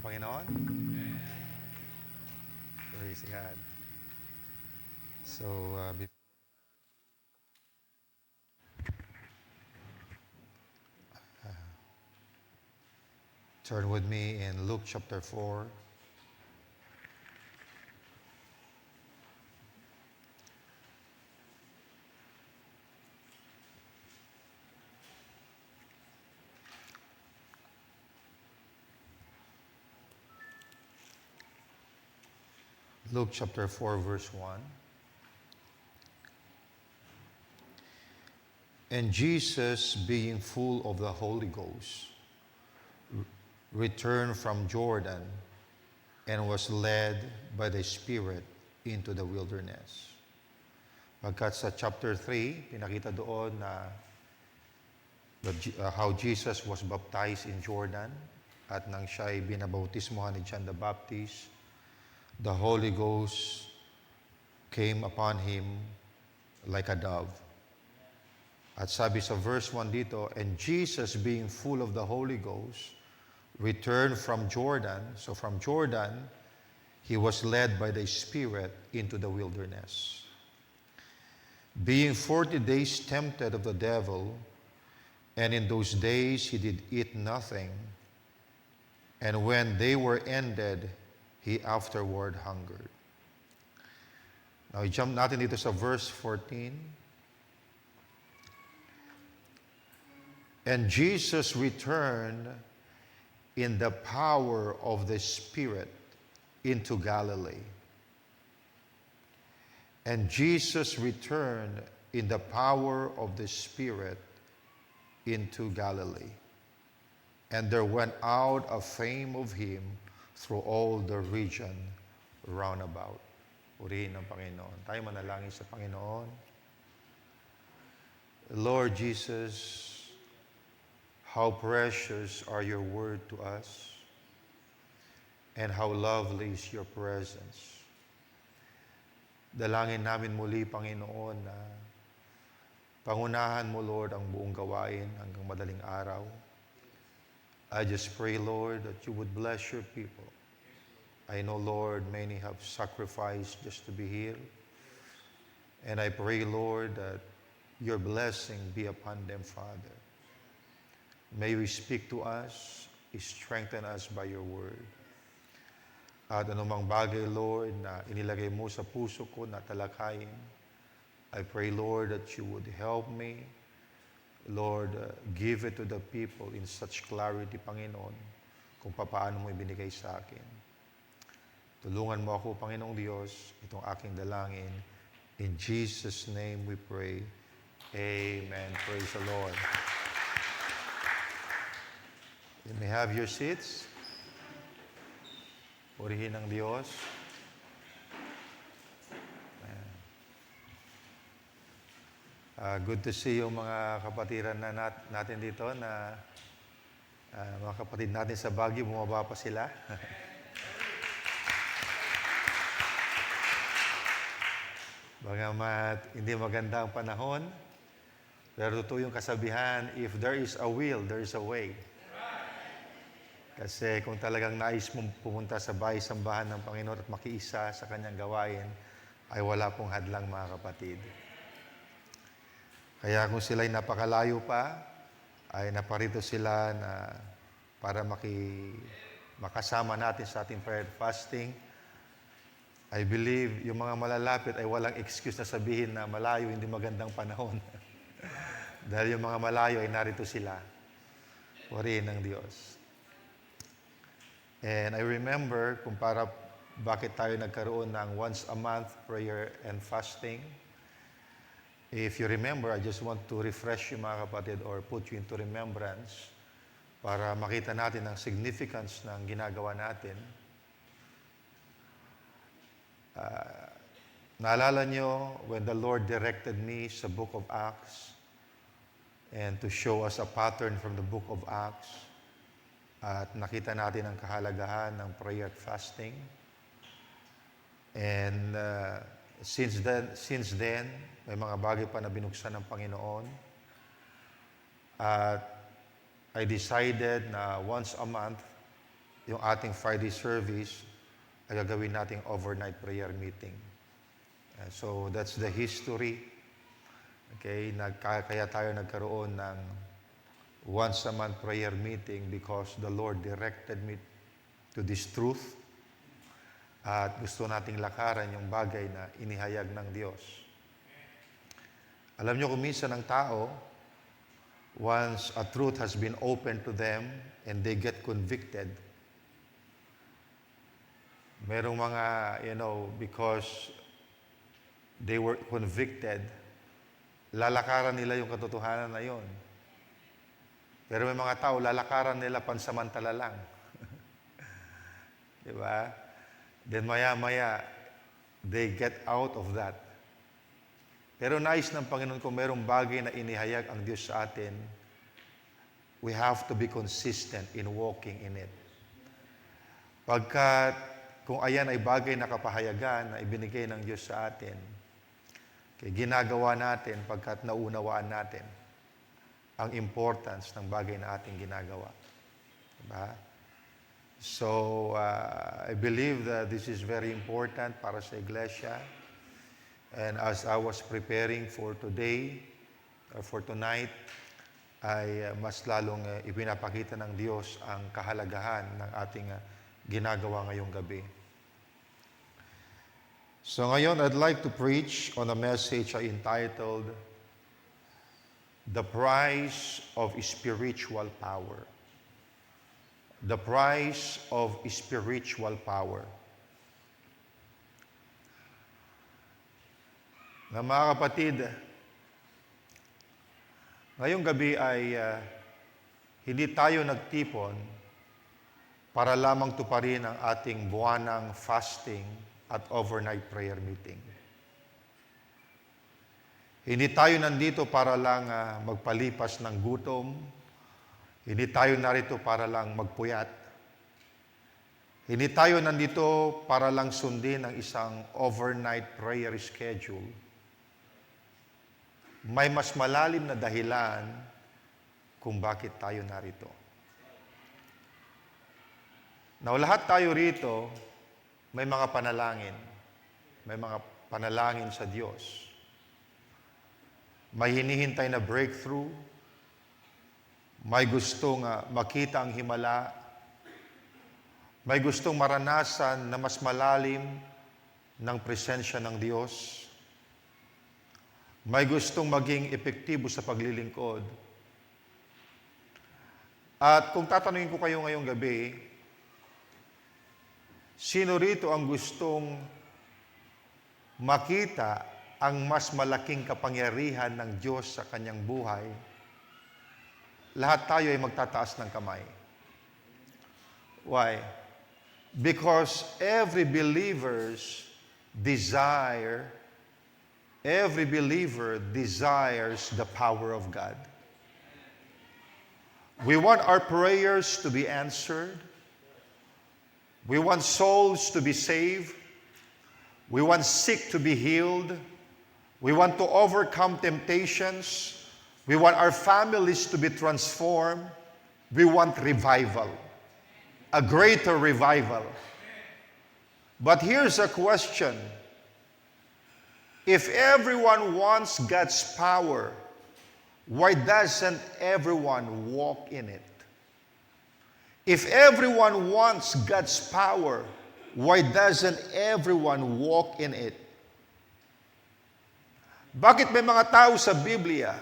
Panginoon? Praise God. So, turn with me in Luke chapter 4. Luke chapter 4, verse 1. And Jesus, being full of the Holy Ghost, returned from Jordan and was led by the Spirit into the wilderness. Pagkat sa chapter 3, pinakita doon na how Jesus was baptized in Jordan at nang siya ay binabautismohan ni John the Baptist, the Holy Ghost came upon him like a dove. At sabi sa verse 1 dito, and Jesus being full of the Holy Ghost, returned from Jordan. So from Jordan, he was led by the Spirit into the wilderness. Being 40 days tempted of the devil, and in those days he did eat nothing. And when they were ended, he afterward hungered. Now, i-jump natin dito sa verse 14. And Jesus returned in the power of the Spirit into Galilee. And Jesus returned in the power of the Spirit into Galilee. And there went out a fame of him through all the region round about. Purihin ng Panginoon. Tayo manalangin sa Panginoon. Lord Jesus, how precious are your word to us, and how lovely is your presence. Dalangin namin muli, Panginoon, na pangunahan mo, Lord, ang buong gawain hanggang madaling araw. I just pray, Lord, that you would bless your people. I know, Lord, many have sacrificed just to be here. And I pray, Lord, that your blessing be upon them, Father. May you speak to us, strengthen us by your word. At anumang bagay, Lord, na inilagay mo sa puso ko na talakayin, I pray, Lord, that you would help me. Lord, give it to the people in such clarity, Panginoon, kung paano mo ibinigay sa akin. Tulungan mo ako, Panginoong Diyos, itong aking dalangin. In Jesus' name we pray. Amen. Praise the Lord. You may have your seats. Purihin ang Diyos. Good to see yung mga kapatiran na natin dito na mga kapatid natin sa Baguio, bumaba pa sila. Bagamat hindi maganda ang panahon, pero totoo yung kasabihan, if there is a will, there is a way. Kasi kung talagang nais mong pumunta sa bahay-sambahan ng Panginoon at makiisa sa kanyang gawain, ay wala pong hadlang, mga kapatid. Kaya kung sila'y napakalayo pa, ay naparito sila na para makasama natin sa ating prayer fasting. I believe yung mga malalapit ay walang excuse na sabihin na malayo, hindi magandang panahon. Dahil yung mga malayo ay narito sila. Purihin ng Diyos. And I remember kung bakit tayo nagkaroon ng once a month prayer and fasting. If you remember, I just want to refresh you, mga kapatid, or put you into remembrance para makita natin ang significance ng ginagawa natin. Naalala nyo when the Lord directed me sa book of Acts and to show us a pattern from the book of Acts. At nakita natin ang kahalagahan ng prayer at fasting. And since then, may mga bagay pa na binuksan ng Panginoon. At I decided na once a month yung ating Friday service ay gagawin nating overnight prayer meeting. So that's the history. Okay, kaya tayo nagkaroon ng once a month prayer meeting because the Lord directed me to this truth. At gusto nating lakaran yung bagay na inihayag ng Diyos. Alam nyo kung minsan ang tao, once a truth has been opened to them and they get convicted, merong mga, because they were convicted, lalakaran nila yung katotohanan na yon. Pero may mga tao, lalakaran nila pansamantala lang. Diba? Then maya-maya, they get out of that. Pero nais ng Panginoon kung merong bagay na inihayag ang Diyos sa atin, we have to be consistent in walking in it. Pagkat kung ayan ay bagay na kapahayagan na ibinigay ng Diyos sa atin, kaya ginagawa natin pagkat naunawaan natin ang importance ng bagay na ating ginagawa. Diba? So, I believe that this is very important para sa Iglesia. And as I was preparing for today, or for tonight, ay mas lalong ipinapakita ng Diyos ang kahalagahan ng ating ginagawa ngayong gabi. So ngayon, I'd like to preach on a message I entitled, The Price of Spiritual Power. The Price of Spiritual Power. Na mga kapatid, ngayong gabi ay hindi tayo nagtipon para lamang tuparin ang ating buwanang fasting at overnight prayer meeting. Hindi tayo nandito para lang magpalipas ng gutom. Hindi tayo narito para lang magpuyat. Hindi tayo nandito para lang sundin ang isang overnight prayer schedule. May mas malalim na dahilan kung bakit tayo narito. Now, lahat tayo rito, may mga panalangin. May mga panalangin sa Diyos. May hinihintay na breakthrough. May gustong makita ang himala. May gustong maranasan na mas malalim ng presensya ng Diyos. May gustong maging epektibo sa paglilingkod. At kung tatanungin ko kayo ngayong gabi, sino rito ang gustong makita ang mas malaking kapangyarihan ng Diyos sa kanyang buhay? Lahat tayo ay magtataas ng kamay. Why? Because every believer desires the power of God. We want our prayers to be answered. We want souls to be saved. We want sick to be healed. We want to overcome temptations. We want our families to be transformed. We want revival, a greater revival. But here's a question. If everyone wants God's power, why doesn't everyone walk in it? If everyone wants God's power, why doesn't everyone walk in it? Bakit may mga tao sa Biblia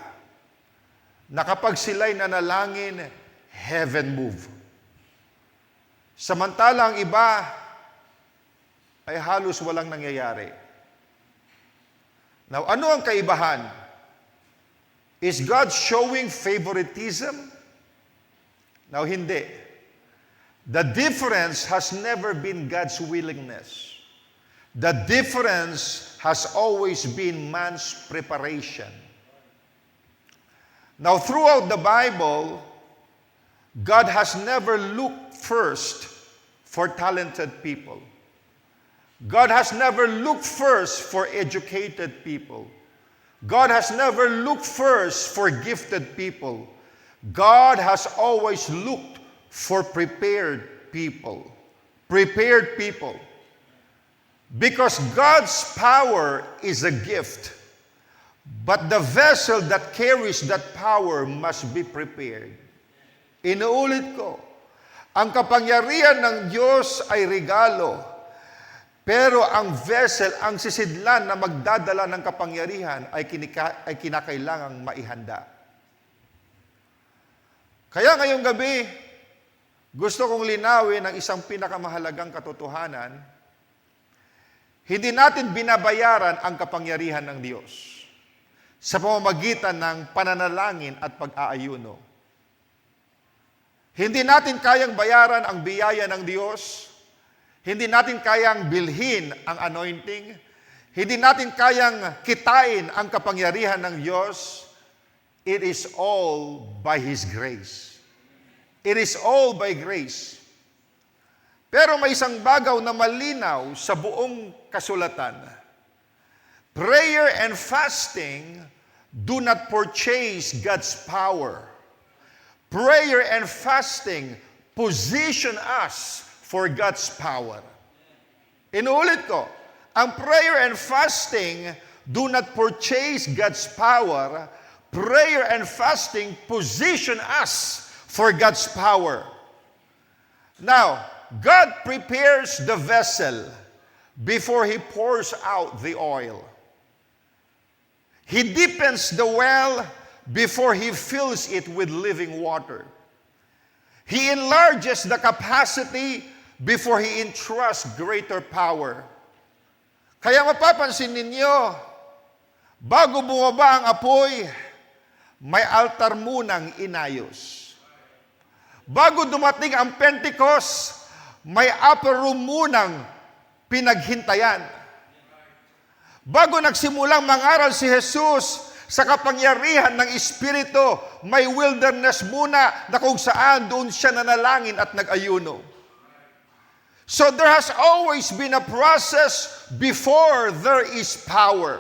na kapag sila'y nanalangin, heaven move? Samantalang iba ay halos walang nangyayari. Now, ano ang kaibahan? Is God showing favoritism? Now, hindi. The difference has never been God's willingness. The difference has always been man's preparation. Now, throughout the Bible, God has never looked first for talented people. God has never looked first for educated people. God has never looked first for gifted people. God has always looked for prepared people. Prepared people. Because God's power is a gift. But the vessel that carries that power must be prepared. Inuulit ko, ang kapangyarihan ng Diyos ay regalo. Pero ang vessel, ang sisidlan na magdadala ng kapangyarihan ay kinakailangang maihanda. Kaya ngayong gabi, gusto kong linawin ang isang pinakamahalagang katotohanan. Hindi natin binabayaran ang kapangyarihan ng Diyos sa pamamagitan ng pananalangin at pag-aayuno. Hindi natin kayang bayaran ang biyaya ng Diyos. Hindi natin kayang bilhin ang anointing. Hindi natin kayang kitain ang kapangyarihan ng Diyos. It is all by His grace. It is all by grace. Pero may isang bagaw na malinaw sa buong kasulatan. Prayer and fasting do not purchase God's power. Prayer and fasting position us for God's power. Inuulit ko, ang prayer and fasting do not purchase God's power. Prayer and fasting position us for God's power. Now, God prepares the vessel before He pours out the oil. He deepens the well before He fills it with living water. He enlarges the capacity before He entrusts greater power. Kaya mapapansin ninyo, bago bumaba ang apoy, may altar munang inayos. Bago dumating ang Pentecost, may upper room munang pinaghintayan. Bago nagsimulang mangaral si Jesus sa kapangyarihan ng Espiritu, may wilderness muna na kung saan doon siya nanalangin at nag-ayuno. So there has always been a process before there is power.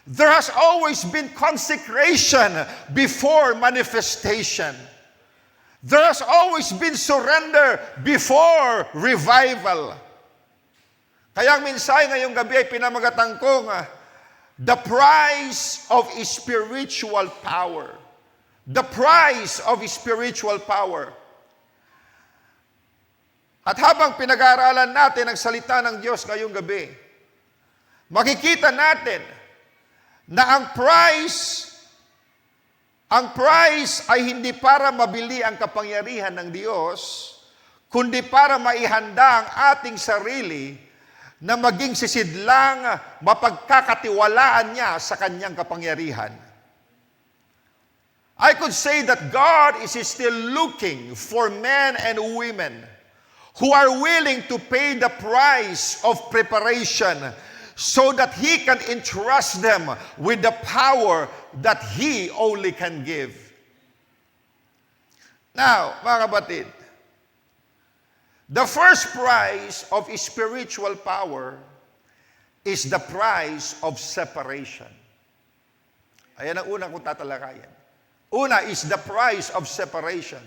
There has always been consecration before manifestation. There has always been surrender before revival. Kaya ang mensahe ngayong gabi ay pinamagatan kong the price of spiritual power. The price of spiritual power. At habang pinag-aaralan natin ang salita ng Diyos ngayong gabi, makikita natin na ang price ay hindi para mabili ang kapangyarihan ng Diyos, kundi para maihanda ang ating sarili na maging sisidlang mapagkakatiwalaan niya sa kanyang kapangyarihan. I could say that God is still looking for men and women who are willing to pay the price of preparation so that He can entrust them with the power that He only can give. Now, mga kapatid, the first price of spiritual power is the price of separation. Ayan ang unang kong tatalakayan. Una is the price of separation.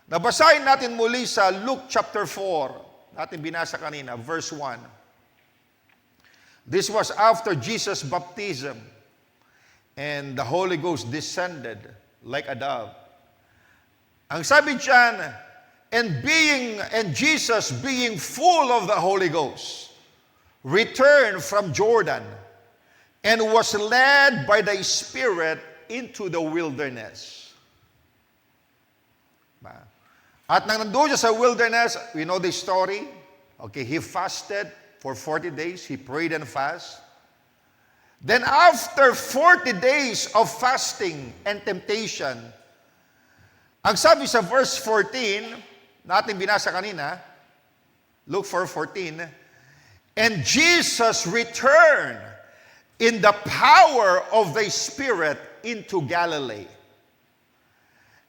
Nabasahin natin muli sa Luke chapter 4. Natin binasa kanina, verse 1. This was after Jesus' baptism and the Holy Ghost descended like a dove. Ang sabi diyan, and Jesus being full of the Holy Ghost, returned from Jordan and was led by the Spirit into the wilderness. At nang nandoon siya sa wilderness, we know the story. Okay, He fasted for 40 days, He prayed and fasted. Then after 40 days of fasting and temptation, ang sabi sa verse 14, natin binasa kanina, Luke 4:14, and Jesus returned in the power of the Spirit into Galilee.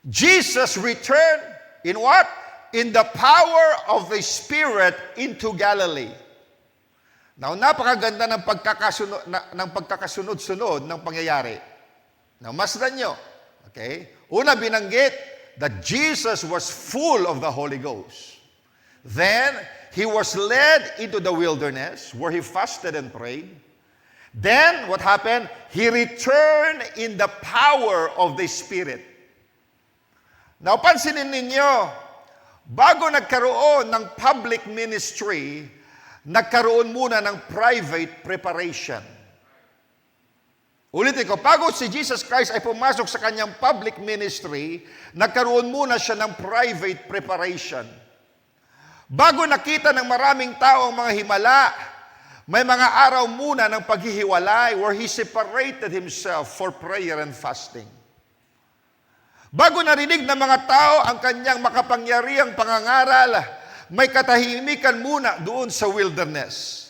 Jesus returned in what? In the power of the Spirit into Galilee. Now, napakaganda ng pagkakasunod-sunod ng pangyayari. Now, masdan nyo. Okay? Una, binanggit that Jesus was full of the Holy Ghost. Then, he was led into the wilderness where he fasted and prayed. Then, what happened? He returned in the power of the Spirit. Now, pansinin ninyo, bago nagkaroon ng public ministry, nagkaroon muna ng private preparation. Ulitin ko, bago si Jesus Christ ay pumasok sa kanyang public ministry, nagkaroon muna siya ng private preparation. Bago nakita ng maraming tao ang mga himala, may mga araw muna ng paghihiwalay where he separated himself for prayer and fasting. Bago narinig ng mga tao ang kanyang makapangyarihang pangangaral, may katahimikan muna doon sa wilderness.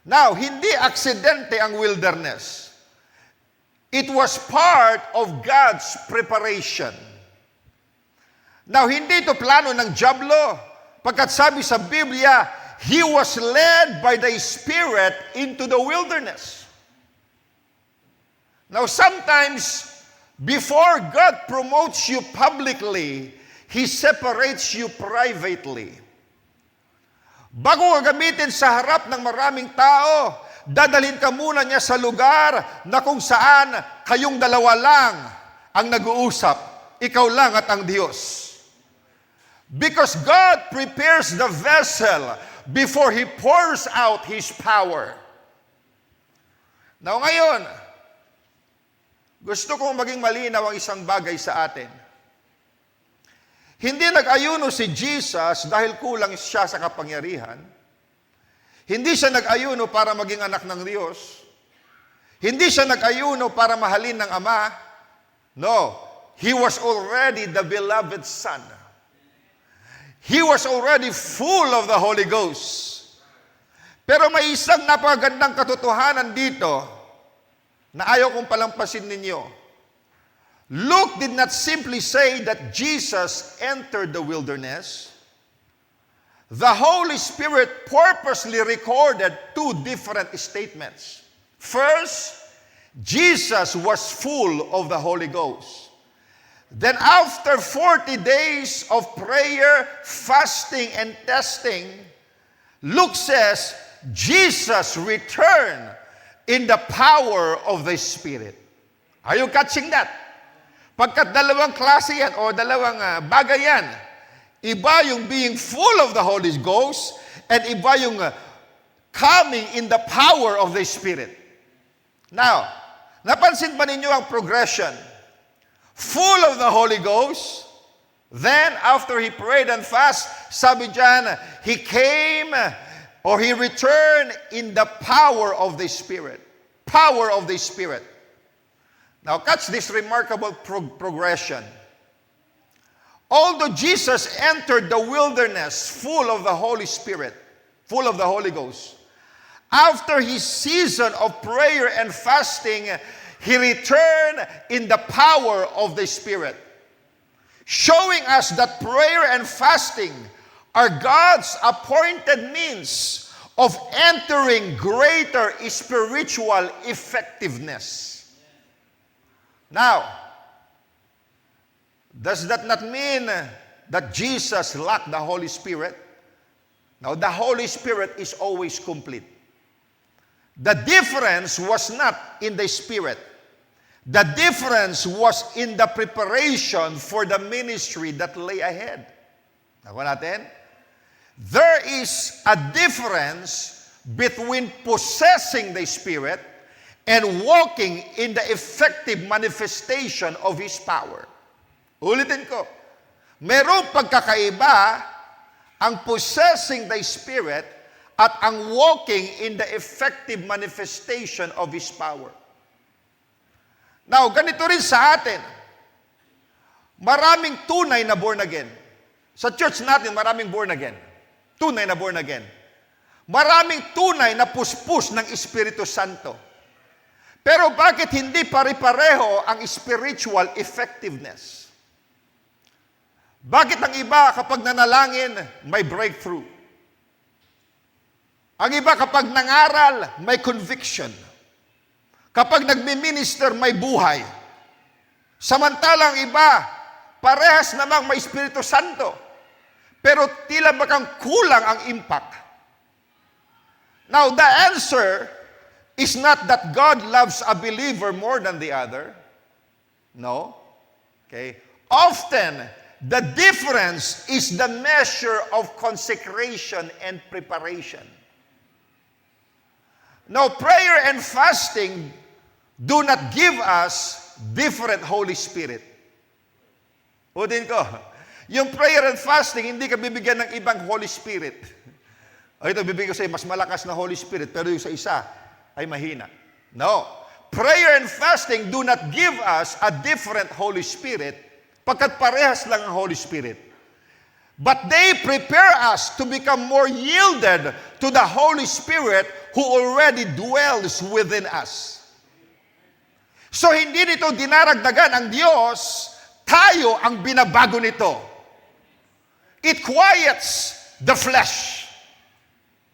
Now, hindi aksidente ang wilderness. It was part of God's preparation. Now, hindi ito plano ng dyablo. Pagkat sabi sa Biblia, he was led by the Spirit into the wilderness. Now, sometimes, before God promotes you publicly, He separates you privately. Bago gagamitin sa harap ng maraming tao, dadalhin ka muna niya sa lugar na kung saan kayong dalawa lang ang nag-uusap. Ikaw lang at ang Diyos. Because God prepares the vessel before He pours out His power. Now ngayon, gusto kong maging malinaw ang isang bagay sa atin. Hindi nag-ayuno si Jesus dahil kulang siya sa kapangyarihan. Hindi siya nag-ayuno para maging anak ng Diyos. Hindi siya nag-ayuno para mahalin ng Ama. No, He was already the beloved Son. He was already full of the Holy Ghost. Pero may isang napakagandang katotohanan dito na ayaw kong palampasin ninyo. Luke did not simply say that Jesus entered the wilderness. The Holy Spirit purposely recorded two different statements. First, Jesus was full of the Holy Ghost. Then after 40 days of prayer, fasting, and testing, Luke says, Jesus returned in the power of the Spirit. Are you catching that? Pagkat dalawang klase yan o dalawang bagay yan. Iba yung being full of the Holy Ghost and iba yung coming in the power of the Spirit. Now, napansin ba ninyo ang progression? Full of the Holy Ghost, then after he prayed and fast, sabi dyan, he came or he returned in the power of the Spirit. Power of the Spirit. Now, catch this remarkable progression. Although Jesus entered the wilderness full of the Holy Spirit, full of the Holy Ghost, after his season of prayer and fasting, he returned in the power of the Spirit, showing us that prayer and fasting are God's appointed means of entering greater spiritual effectiveness. Now, does that not mean that Jesus lacked the Holy Spirit? Now, the Holy Spirit is always complete. The difference was not in the Spirit. The difference was in the preparation for the ministry that lay ahead. Nakuha natin? There is a difference between possessing the Spirit and walking in the effective manifestation of His power. Ulitin ko, merong pagkakaiba ang possessing the Spirit at ang walking in the effective manifestation of His power. Now, ganito rin sa atin. Maraming tunay na born again. Sa church natin, maraming born again. Tunay na born again. Maraming tunay na puspos ng Espiritu Santo. Pero bakit hindi pare-pareho ang spiritual effectiveness? Bakit ang iba kapag nanalangin, may breakthrough? Ang iba kapag nangaral, may conviction. Kapag nagmi-minister, may buhay. Samantalang iba, parehas namang may Espiritu Santo, pero tila bakang kulang ang impact. Now, the answer is not that God loves a believer more than the other. No. Okay? Often, the difference is the measure of consecration and preparation. Now, prayer and fasting do not give us different Holy Spirit. Ulitin ko, yung prayer and fasting, hindi ka bibigyan ng ibang Holy Spirit. O ito, bibigyan ko sa'yo, mas malakas na Holy Spirit, pero yung sa isa ay mahina. No. Prayer and fasting do not give us a different Holy Spirit, pagkat parehas lang ang Holy Spirit. But they prepare us to become more yielded to the Holy Spirit who already dwells within us. So hindi nito dinaragdagan ang Diyos, tayo ang binabago nito. It quiets the flesh.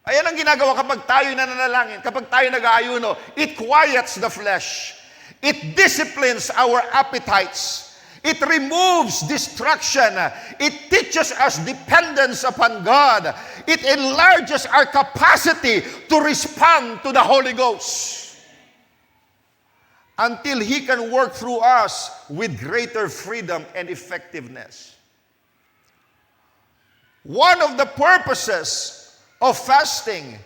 Ayan ang ginagawa kapag tayo nananalangin, kapag tayo nag-aayuno. It quiets the flesh. It disciplines our appetites. It removes distraction. It teaches us dependence upon God. It enlarges our capacity to respond to the Holy Ghost until He can work through us with greater freedom and effectiveness. One of the purposes of fasting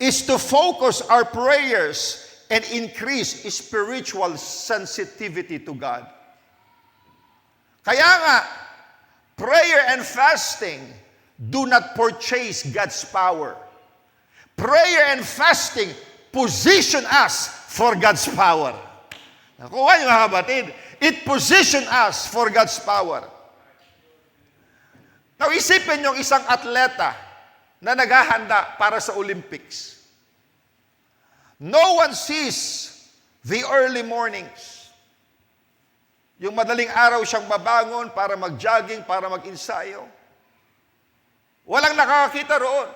is to focus our prayers and increase spiritual sensitivity to God. Kaya nga, prayer and fasting do not purchase God's power. Prayer and fasting position us for God's power. Nakuha niyo mga kapatid? It position us for God's power. Now, isipin niyo isang atleta na naghahanda para sa Olympics. No one sees the early mornings. Yung madaling araw siyang mabangon para mag-jogging, para mag-ensayo. Walang nakakakita roon.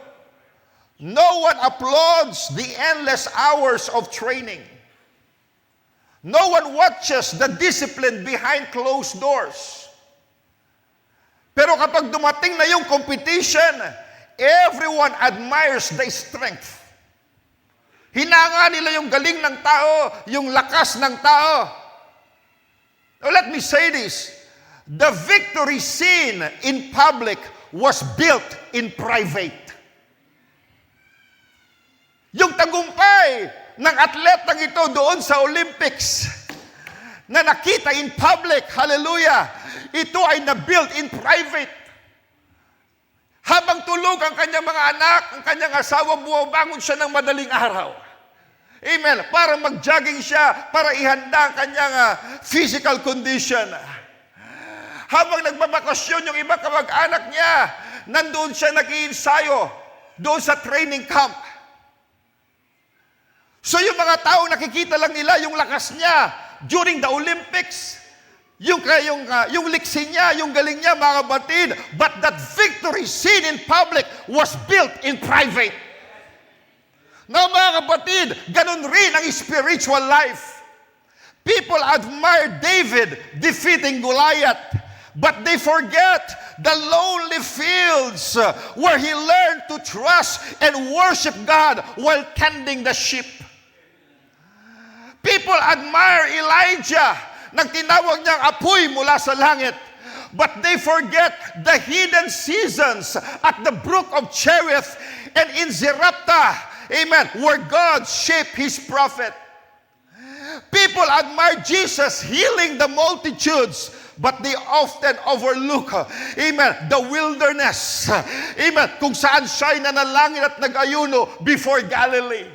No one applauds the endless hours of training. No one watches the discipline behind closed doors. Pero kapag dumating na yung competition, everyone admires the strength. Hinanga nila yung galing ng tao, yung lakas ng tao. Now let me say this. The victory seen in public was built in private. Yung tagumpay ng atletang ito doon sa Olympics na nakita in public, hallelujah, ito ay na-built in private. Habang tulog ang kanyang mga anak, ang kanyang asawa, bumabangon siya ng madaling araw. Amen. Para mag-jogging siya, para ihanda ang kanyang physical condition. Habang nagbabakasyon yung iba kamag-anak niya, nandoon siya nag-iinsayo, doon sa training camp. So yung mga tao nakikita lang nila yung lakas niya during the Olympics. Yung liksi niya, yung galing niya, mga kapatid. But that victory seen in public was built in private. Now, mga kapatid, ganun rin ang spiritual life. People admire David defeating Goliath, but they forget the lonely fields where he learned to trust and worship God while tending the sheep. People admire Elijah, nang tinawag niyang apoy mula sa langit. But they forget the hidden seasons at the brook of Cherith and in Zarephath, amen, where God shaped His prophet. People admire Jesus healing the multitudes, but they often overlook, amen, the wilderness, amen, kung saan siya'y nanalangin at nag-ayuno before Galilee.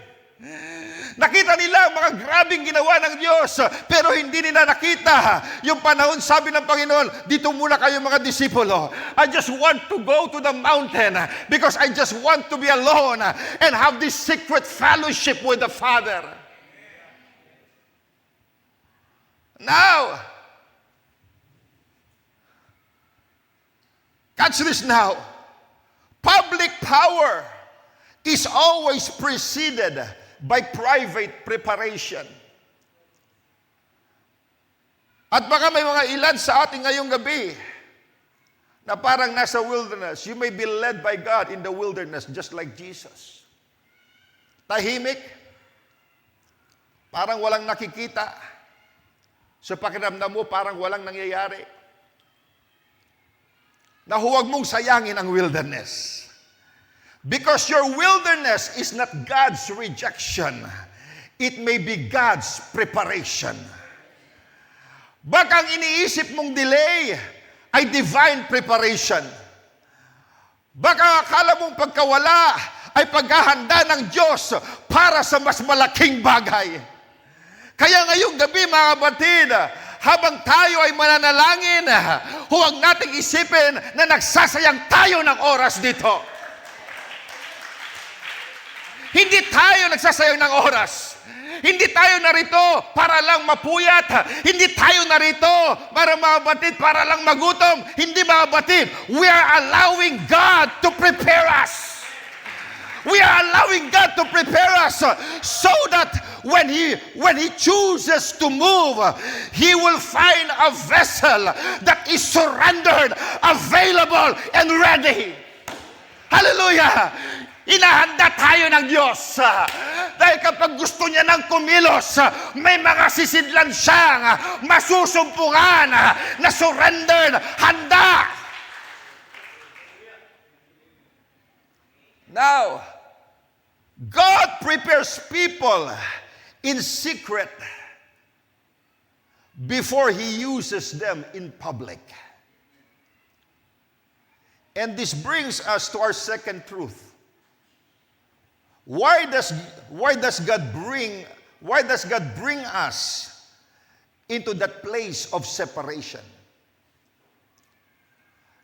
Nakita nila ang mga grabing ginawa ng Diyos, pero hindi nila nakita yung panahon, sabi ng Panginoon, dito muna kayo mga disipulo. I just want to go to the mountain because I just want to be alone and have this secret fellowship with the Father. Now, catch this now. Public power is always preceded by private preparation. At baka may mga ilan sa ating ngayong gabi na parang nasa wilderness. You may be led by God in the wilderness just like Jesus. Tahimik, parang walang nakikita. Sa pakiramdam mo, parang walang nangyayari. Na huwag mong sayangin ang wilderness. Because your wilderness is not God's rejection. It may be God's preparation. Baka ang iniisip mong delay ay divine preparation. Baka akala mong pagkawala ay paghahanda ng Diyos para sa mas malaking bagay. Kaya ngayong gabi mga kapatid, habang tayo ay mananalangin, huwag nating isipin na nagsasayang tayo ng oras dito. Hindi tayo nagsasayang ng oras. Hindi tayo narito para lang mapuyat. Hindi tayo narito para mga batid, para lang magutom. Hindi mga batid. We are allowing God to prepare us. We are allowing God to prepare us so that when He chooses to move, He will find a vessel that is surrendered, available, and ready. Hallelujah! Inahanda tayo ng Diyos. Dahil kapag gusto niya ng kumilos, may mga sisidlan siyang masusumpungan na surrendered, handa. Now, God prepares people in secret before He uses them in public. And this brings us to our second truth. Why does God bring us into that place of separation?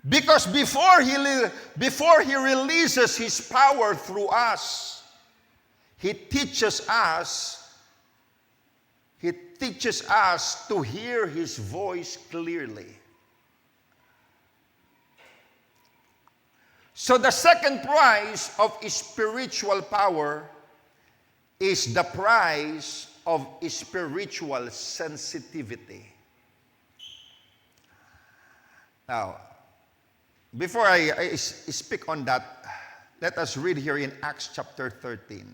Because before he releases His power through us, He teaches us to hear His voice clearly. So the second price of spiritual power is the price of spiritual sensitivity. Now, before I speak on that, let us read here in Acts chapter 13.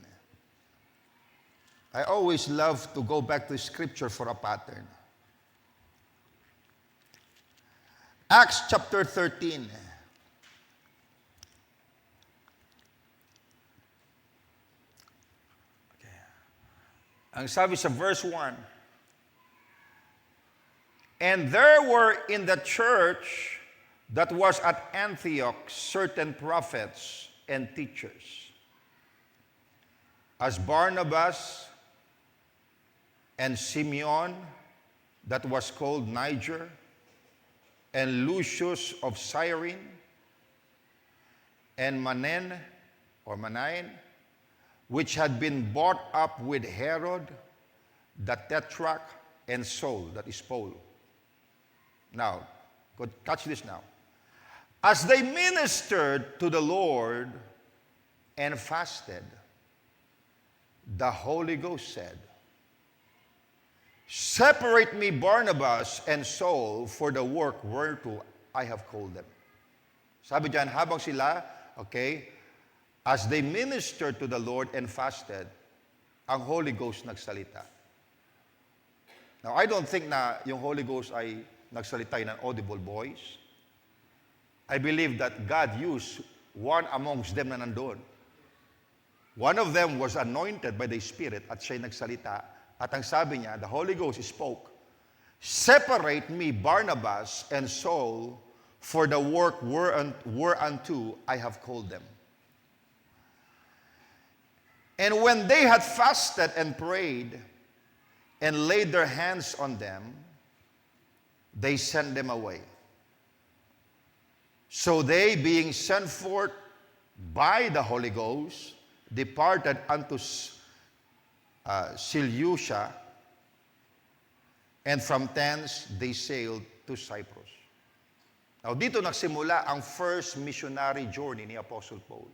I always love to go back to Scripture for a pattern. Acts chapter 13. Ang sabi sa verse 1, and there were in the church that was at Antioch certain prophets and teachers, as Barnabas and Simeon, that was called Niger, and Lucius of Cyrene, and Manaen, which had been brought up with Herod, the Tetrarch, and Saul, that is Paul. Now, catch this now. As they ministered to the Lord and fasted, the Holy Ghost said, separate me Barnabas and Saul for the work whereto I have called them. Sabi dyan, habang sila, as they ministered to the Lord and fasted, ang Holy Ghost nagsalita. Now, I don't think na yung Holy Ghost ay nagsalita in an audible voice. I believe that God used one amongst them na nandun. One of them was anointed by the Spirit at siya'y nagsalita. At ang sabi niya, the Holy Ghost spoke, separate me Barnabas and Saul for the work whereunto I have called them. And when they had fasted and prayed and laid their hands on them, they sent them away. So they, being sent forth by the Holy Ghost, departed unto Seleucia, and from thence they sailed to Cyprus. Now, dito nagsimula ang first missionary journey ni Apostle Paul.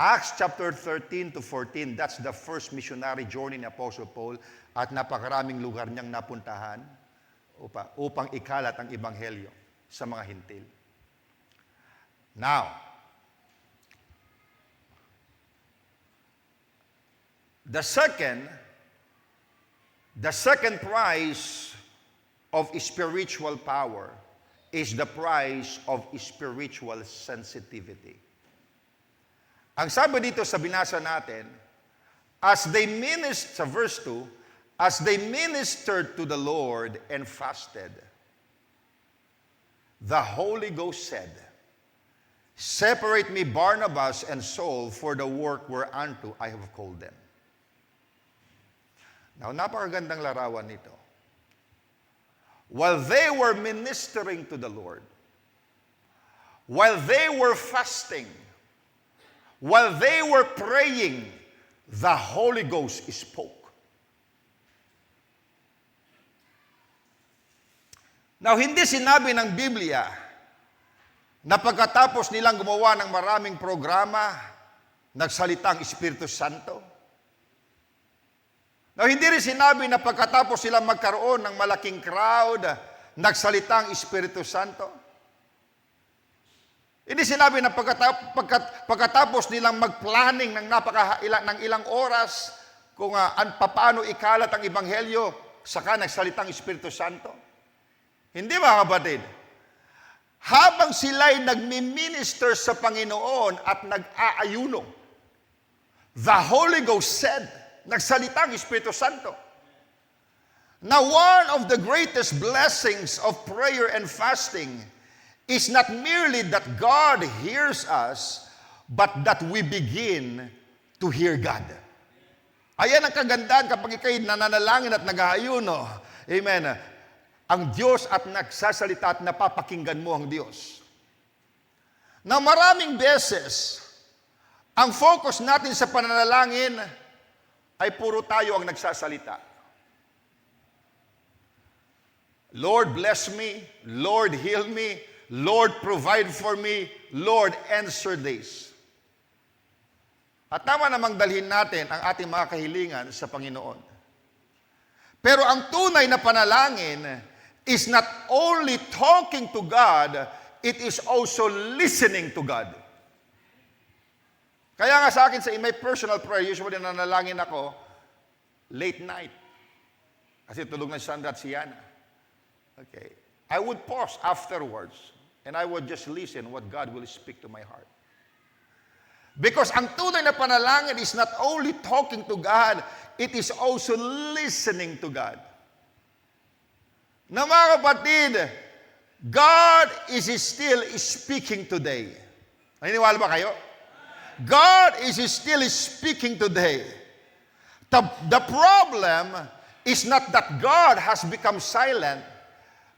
Acts chapter 13 to 14, that's the first missionary journey ni Apostle Paul at napakaraming lugar niyang napuntahan upang ikalat ang Ebanghelyo. sa mga hintil. Now, the second price of spiritual power is the price of spiritual sensitivity. Ang sabi dito sa binasa natin, sa verse 2, as they ministered to the Lord and fasted, the Holy Ghost said, "Separate me Barnabas and Saul for the work whereunto I have called them." Now, napakagandang larawan nito. While they were ministering to the Lord, while they were fasting, while they were praying, the Holy Ghost spoke. Now, hindi sinabi ng Biblia na pagkatapos nilang gumawa ng maraming programa, nagsalita ang Espiritu Santo. Now, hindi rin sinabi na pagkatapos silang magkaroon ng malaking crowd, nagsalita ang Espiritu Santo. Hindi sinabi na pagkatapos nilang mag-planning ng ilang oras kung paano ikalat ang Ebanghelyo, saka nagsalita ang Espiritu Santo. Hindi ba, kapatid? Habang sila'y nagmi-minister sa Panginoon at nag-aayuno, the Holy Ghost said, nagsalita ang Espiritu Santo. Now, one of the greatest blessings of prayer and fasting is not merely that God hears us, but that we begin to hear God. Ayan ang kagandahan kapag ikaw'y nananalangin at nag-aayuno. Amen. Ang Diyos at nagsasalita at napapakinggan mo ang Diyos. Na maraming beses, ang focus natin sa pananalangin ay puro tayo ang nagsasalita. Lord, bless me. Lord, heal me. Lord, provide for me. Lord, answer this. At tama namang dalhin natin ang ating mga kahilingan sa Panginoon. Pero ang tunay na panalangin is not only talking to God, it is also listening to God. Kaya nga sa akin, in my personal prayer, usually nanalangin ako, late night. Kasi tulog na si Sandra at si Yana. Okay. I would pause afterwards, and I would just listen what God will speak to my heart. Because ang tunay na panalangin is not only talking to God, it is also listening to God. Na mga kapatid, God is still speaking today. Naniniwala ba kayo? God is still speaking today. The problem is not that God has become silent.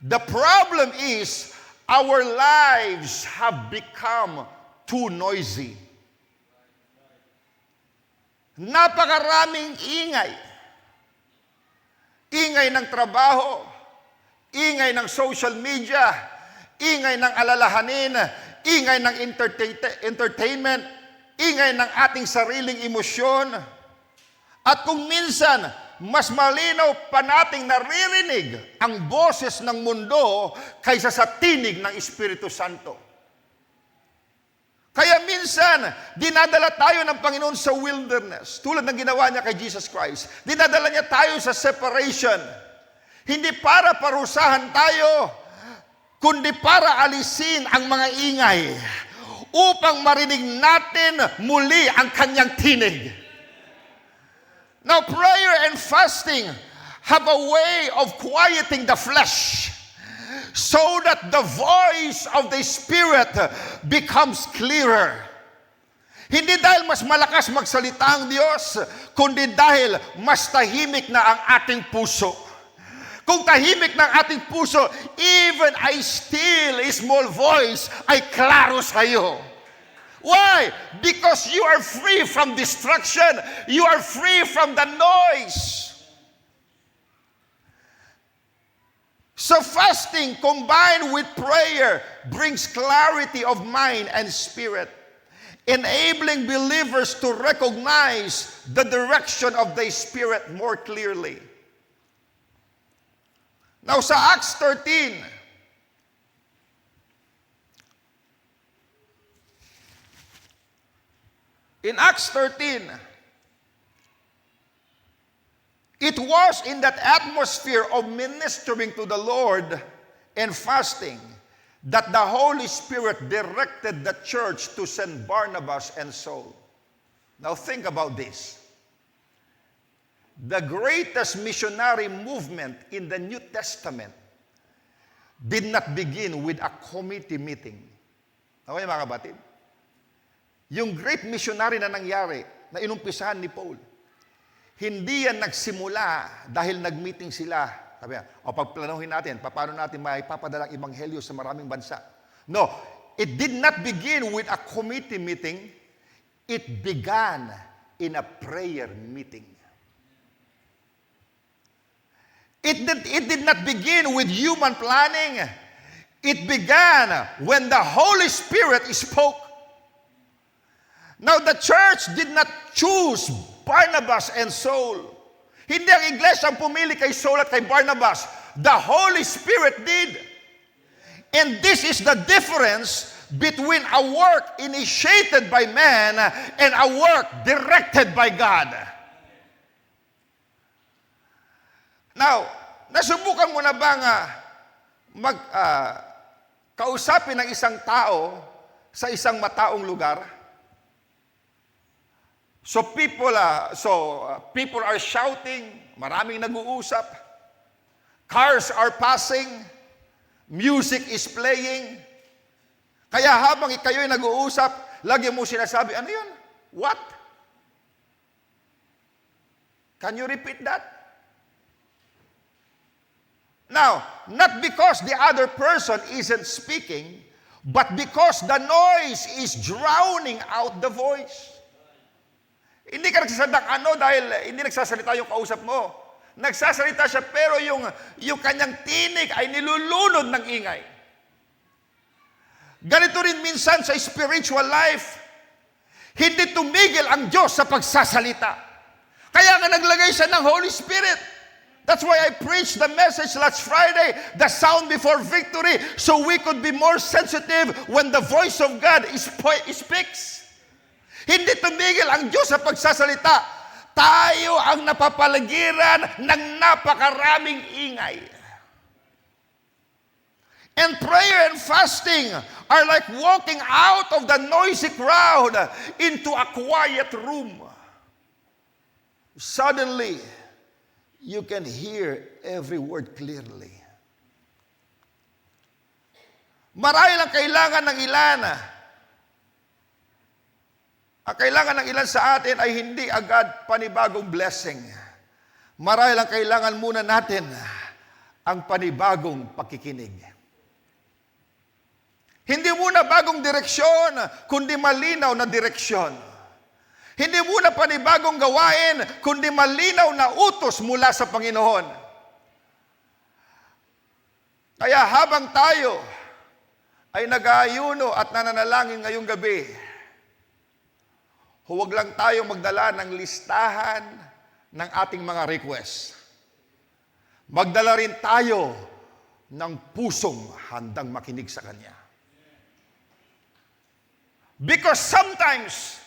The problem is our lives have become too noisy. Napakaraming ingay. Ingay ng trabaho, ingay ng social media, ingay ng alalahanin, ingay ng entertainment, ingay ng ating sariling emosyon. At kung minsan, mas malinaw pa nating naririnig ang boses ng mundo kaysa sa tinig ng Espiritu Santo. Kaya minsan, dinadala tayo ng Panginoon sa wilderness, tulad ng ginawa niya kay Jesus Christ. Dinadala niya tayo sa separation. Hindi para parusahan tayo, kundi para alisin ang mga ingay upang marinig natin muli ang kanyang tinig. Now, prayer and fasting have a way of quieting the flesh so that the voice of the Spirit becomes clearer. Hindi dahil mas malakas magsalita ang Diyos, kundi dahil mas tahimik na ang ating puso. Kung tahimik ng ating puso, even a still small voice ay klaro sa iyo. Why? Because you are free from distraction. You are free from the noise. So fasting combined with prayer brings clarity of mind and spirit, enabling believers to recognize the direction of the Spirit more clearly. Now sa Acts 13, In Acts 13, it was in that atmosphere of ministering to the Lord and fasting that the Holy Spirit directed the church to send Barnabas and Saul. Now think about this. The greatest missionary movement in the New Testament did not begin with a committee meeting. Okay, mga kapatid? Yung great missionary na nangyari, na inumpisahan ni Paul, hindi yan nagsimula dahil nag-meeting sila. Sabi niya, o pagplanuhin natin, paano natin maipapadala ang ebanghelyo sa maraming bansa. No, it did not begin with a committee meeting. It began in a prayer meeting. It did not begin with human planning. It began when the Holy Spirit spoke. Now, the church did not choose Barnabas and Saul. Hindi ang iglesia ang pumili kay Saul at kay Barnabas. The Holy Spirit did. And this is the difference between a work initiated by man and a work directed by God. Now, nasubukan mo na bang kausapin ng isang tao sa isang mataong lugar? So people are shouting, maraming nag-uusap, cars are passing, music is playing. Kaya habang kayo'y nag-uusap, lagi mo sinasabi, ano yun? What? Can you repeat that? Now, not because the other person isn't speaking, but because the noise is drowning out the voice. Hindi ka nagsasalita dahil hindi nagsasalita yung kausap mo. Nagsasalita siya pero yung kanyang tinig ay nilulunod ng ingay. Ganito rin minsan sa spiritual life. Hindi tumigil ang Diyos sa pagsasalita. Kaya nga naglagay siya ng Holy Spirit. That's why I preached the message last Friday, the sound before victory, so we could be more sensitive when the voice of God speaks. Hindi tumigil ang Diyos sa pagsasalita. Tayo ang napapaligiran ng napakaraming ingay. And prayer and fasting are like walking out of the noisy crowd into a quiet room. Suddenly, you can hear every word clearly. Marahil ang kailangan ng ilan. Ang kailangan ng ilan sa atin ay hindi agad panibagong blessing. Marahil ang kailangan muna natin ang panibagong pakikinig. Hindi muna bagong direksyon, kundi malinaw na direksyon. Hindi muna panibagong gawain, kundi malinaw na utos mula sa Panginoon. Kaya habang tayo ay nag-aayuno at nananalangin ngayong gabi, huwag lang tayong magdala ng listahan ng ating mga request. Magdala rin tayo ng pusong handang makinig sa Kanya. Because sometimes,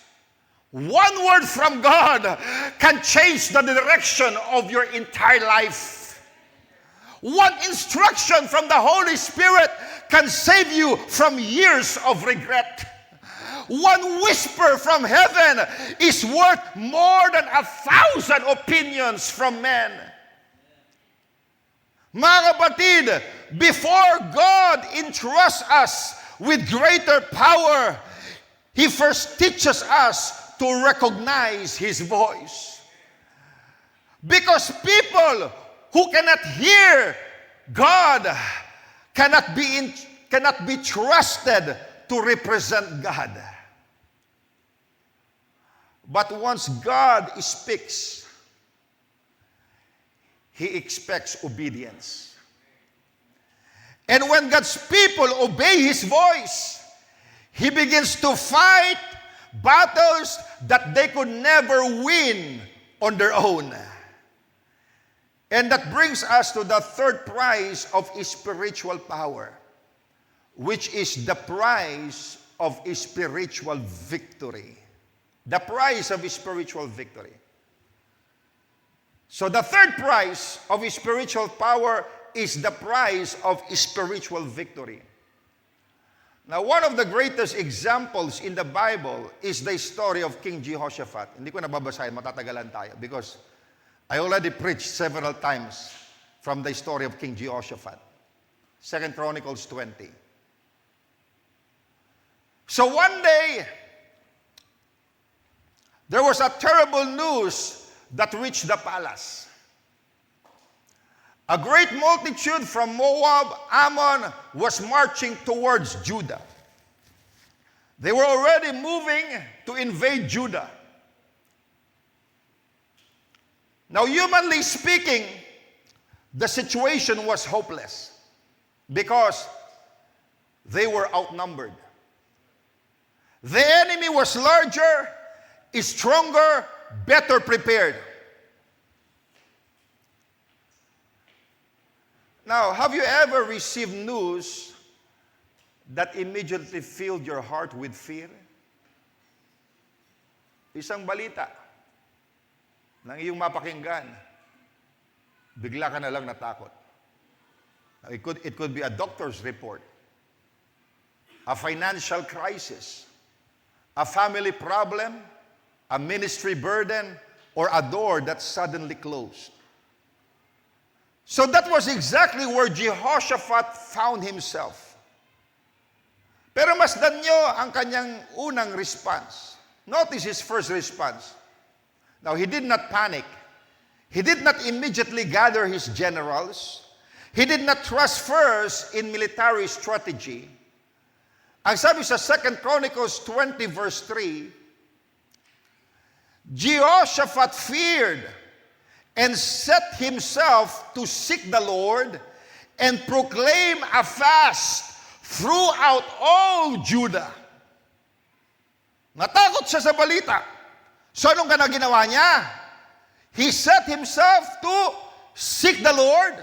one word from God can change the direction of your entire life. One instruction from the Holy Spirit can save you from years of regret. One whisper from heaven is worth more than 1,000 opinions from men. Mga kapatid, before God entrusts us with greater power, He first teaches us to recognize His voice. Because people who cannot hear God cannot be trusted to represent God. But once God speaks, He expects obedience. And when God's people obey His voice, He begins to fight battles that they could never win on their own. And that brings us to the third prize of spiritual power, which is the prize of spiritual victory. The price of spiritual victory. So the third price of spiritual power is the price of spiritual victory. Now, one of the greatest examples in the Bible is the story of King Jehoshaphat. Hindi ko nababasahin, matatagalan tayo because I already preached several times from the story of King Jehoshaphat. 2 Chronicles 20. So one day, there was a terrible news that reached the palace. A great multitude from Moab, Ammon, was marching towards Judah. They were already moving to invade Judah. Now, humanly speaking, the situation was hopeless because they were outnumbered. The enemy was larger, stronger, better prepared. Now, have you ever received news that immediately filled your heart with fear? Isang balita nang iyong mapakinggan, bigla ka na lang natakot. Now, it could be a doctor's report, a financial crisis, a family problem, a ministry burden, or a door that suddenly closed. So that was exactly where Jehoshaphat found himself. Pero masdan nyo ang kanyang unang response. Notice his first response. Now, he did not panic. He did not immediately gather his generals. He did not trust first in military strategy. Ang sabi sa 2 Chronicles 20 verse 3, Jehoshaphat feared and set himself to seek the Lord and proclaim a fast throughout all Judah. Natakot siya sa balita. So anong ginawa niya? He set himself to seek the Lord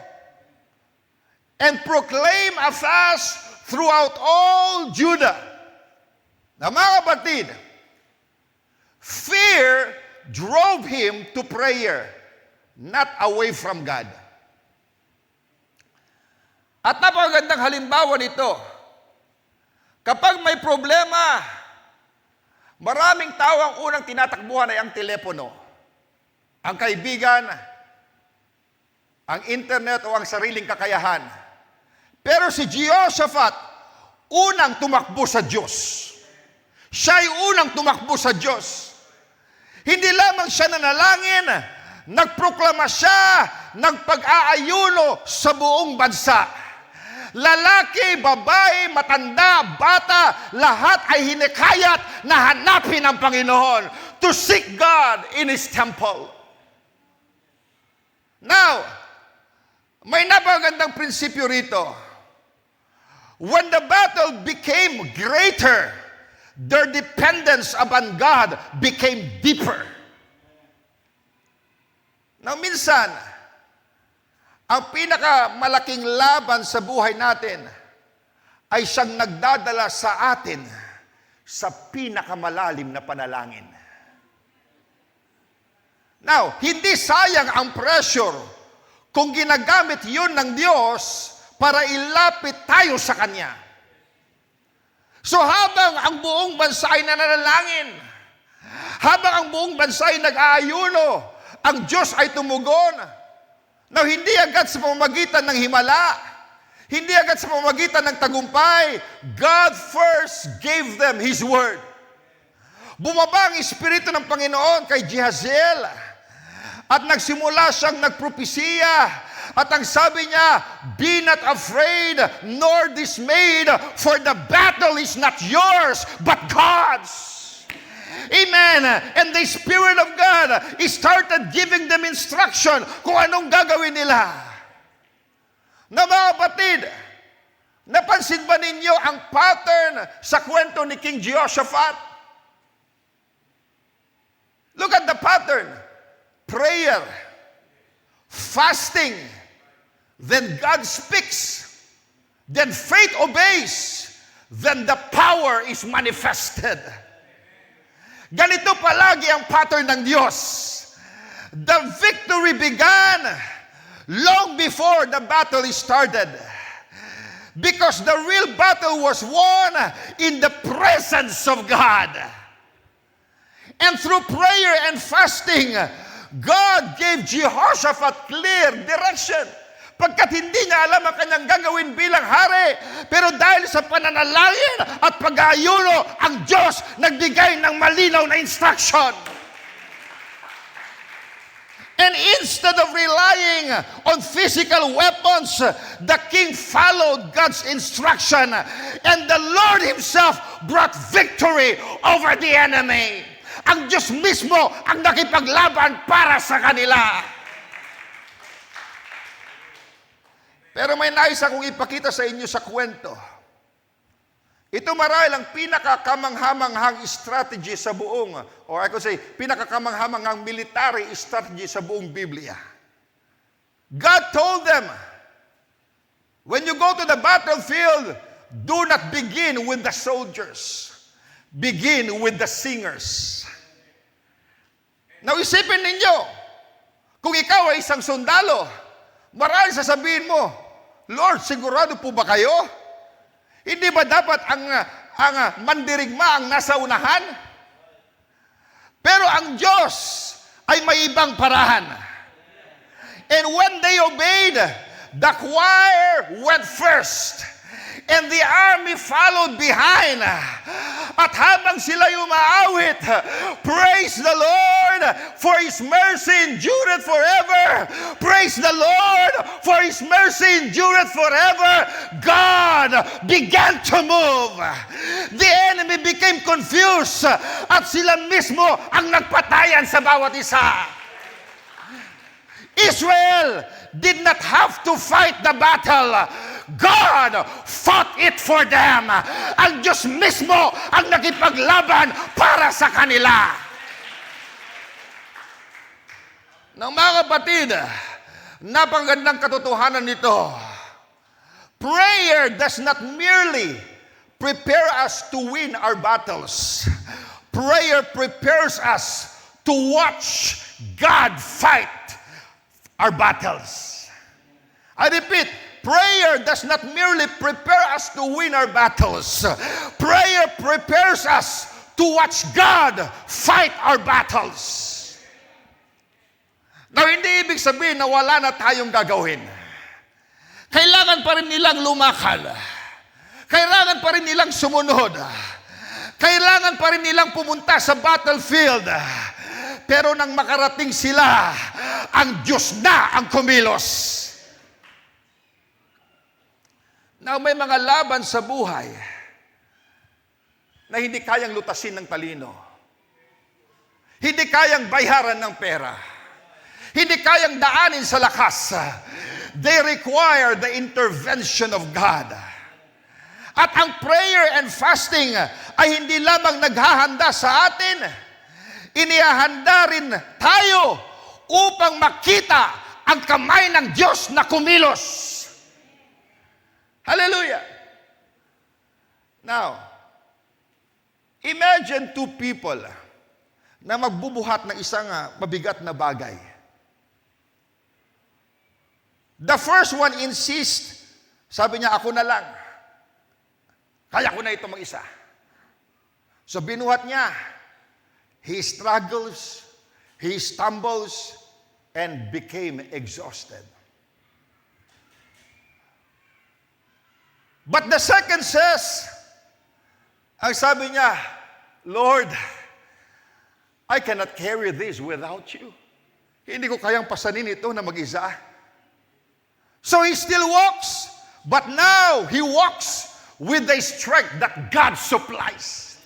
and proclaim a fast throughout all Judah. Na mga kapatid, fear drove him to prayer, not away from God. At napakagandang halimbawa nito, kapag may problema, maraming tao ang unang tinatakbuhan ay ang telepono, ang kaibigan, ang internet o ang sariling kakayahan. Pero si Jehoshaphat, unang tumakbo sa Diyos. Siya ay unang tumakbo sa Diyos. Hindi lamang siya nanalangin, nagproklama siya ng pag-aayuno sa buong bansa. Lalaki, babae, matanda, bata, lahat ay hinikayat na hanapin ang Panginoon to seek God in His temple. Now, may napakagandang prinsipyo rito. When the battle became greater, their dependence upon God became deeper. Now, minsan, ang pinakamalaking laban sa buhay natin ay siyang nagdadala sa atin sa pinakamalalim na panalangin. Now, hindi sayang ang pressure kung ginagamit yun ng Diyos para ilapit tayo sa Kanya. So habang ang buong bansa ay nananalangin, habang ang buong bansa ay nag-aayuno, ang Diyos ay tumugon. Now, hindi agad sa pamamagitan ng himala, hindi agad sa pamamagitan ng tagumpay. God first gave them His word. Bumaba ang Espiritu ng Panginoon kay Jehaziel at nagsimula siyang nagpropesiya. At ang sabi niya, be not afraid nor dismayed, for the battle is not yours, but God's. Amen. And the Spirit of God started giving them instruction kung anong gagawin nila. Na mga kapatid, napansin ba ninyo ang pattern sa kwento ni King Jehoshaphat? Look at the pattern. Prayer, fasting, then God speaks, then faith obeys, then the power is manifested. Ganito palagi ang pattern ng Diyos. The victory began long before the battle started. Because the real battle was won in the presence of God. And through prayer and fasting, God gave Jehoshaphat clear direction. Pagkat hindi niya alam ang kanyang gagawin bilang hari, pero dahil sa pananalangin at pag-aayuno, ang Diyos nagbigay ng malinaw na instruction. And instead of relying on physical weapons, the king followed God's instruction, and the Lord Himself brought victory over the enemy. Ang Diyos mismo ang nakipaglaban para sa kanila. Pero may nais akong ipakita sa inyo sa kwento. Ito marahil ang pinakakamanghamanghang strategy sa buong, or I could say, pinakakamanghamanghang military strategy sa buong Biblia. God told them, when you go to the battlefield, do not begin with the soldiers. Begin with the singers. Now, isipin ninyo, kung ikaw ay isang sundalo, marahil sasabihin mo, Lord, sigurado po ba kayo? Hindi ba dapat ang mandirigma ang nasa unahan? Pero ang Diyos ay may ibang parahan. And when they obeyed, the choir went first. And the army followed behind. At habang sila umaawit, praise the Lord, for His mercy endureth forever. Praise the Lord, for His mercy endureth forever. God began to move. The enemy became confused. At sila mismo ang nagpatayan sa bawat isa. Israel did not have to fight the battle. God fought it for them. Ang Diyos mismo ang nakipaglaban para sa kanila. Ng mga kapatid, napakagandang katotohanan nito. Prayer does not merely prepare us to win our battles. Prayer prepares us to watch God fight our battles. I repeat, prayer does not merely prepare us to win our battles. Prayer prepares us to watch God fight our battles. Now, hindi ibig sabihin na wala na tayong gagawin. Kailangan pa rin nilang lumakal. Kailangan pa rin nilang sumunod. Kailangan pa rin nilang pumunta sa battlefield. Pero nang makarating sila, ang Diyos na ang kumilos. Now, may mga laban sa buhay na hindi kayang lutasin ng talino. Hindi kayang bayaran ng pera. Hindi kayang daanin sa lakas. They require the intervention of God. At ang prayer and fasting ay hindi lamang naghahanda sa atin, inihahanda rin tayo upang makita ang kamay ng Diyos na kumilos. Hallelujah. Now, imagine two people na magbubuhat ng isang mabigat na bagay. The first one insists, sabi niya, ako na lang. Kaya ko na ito mag-isa. So binuhat niya. He struggles, he stumbles, and became exhausted. But the second says, ang sabi niya, Lord, I cannot carry this without you. Hindi ko kayang pasanin ito na mag-isa. So he still walks, but now he walks with the strength that God supplies.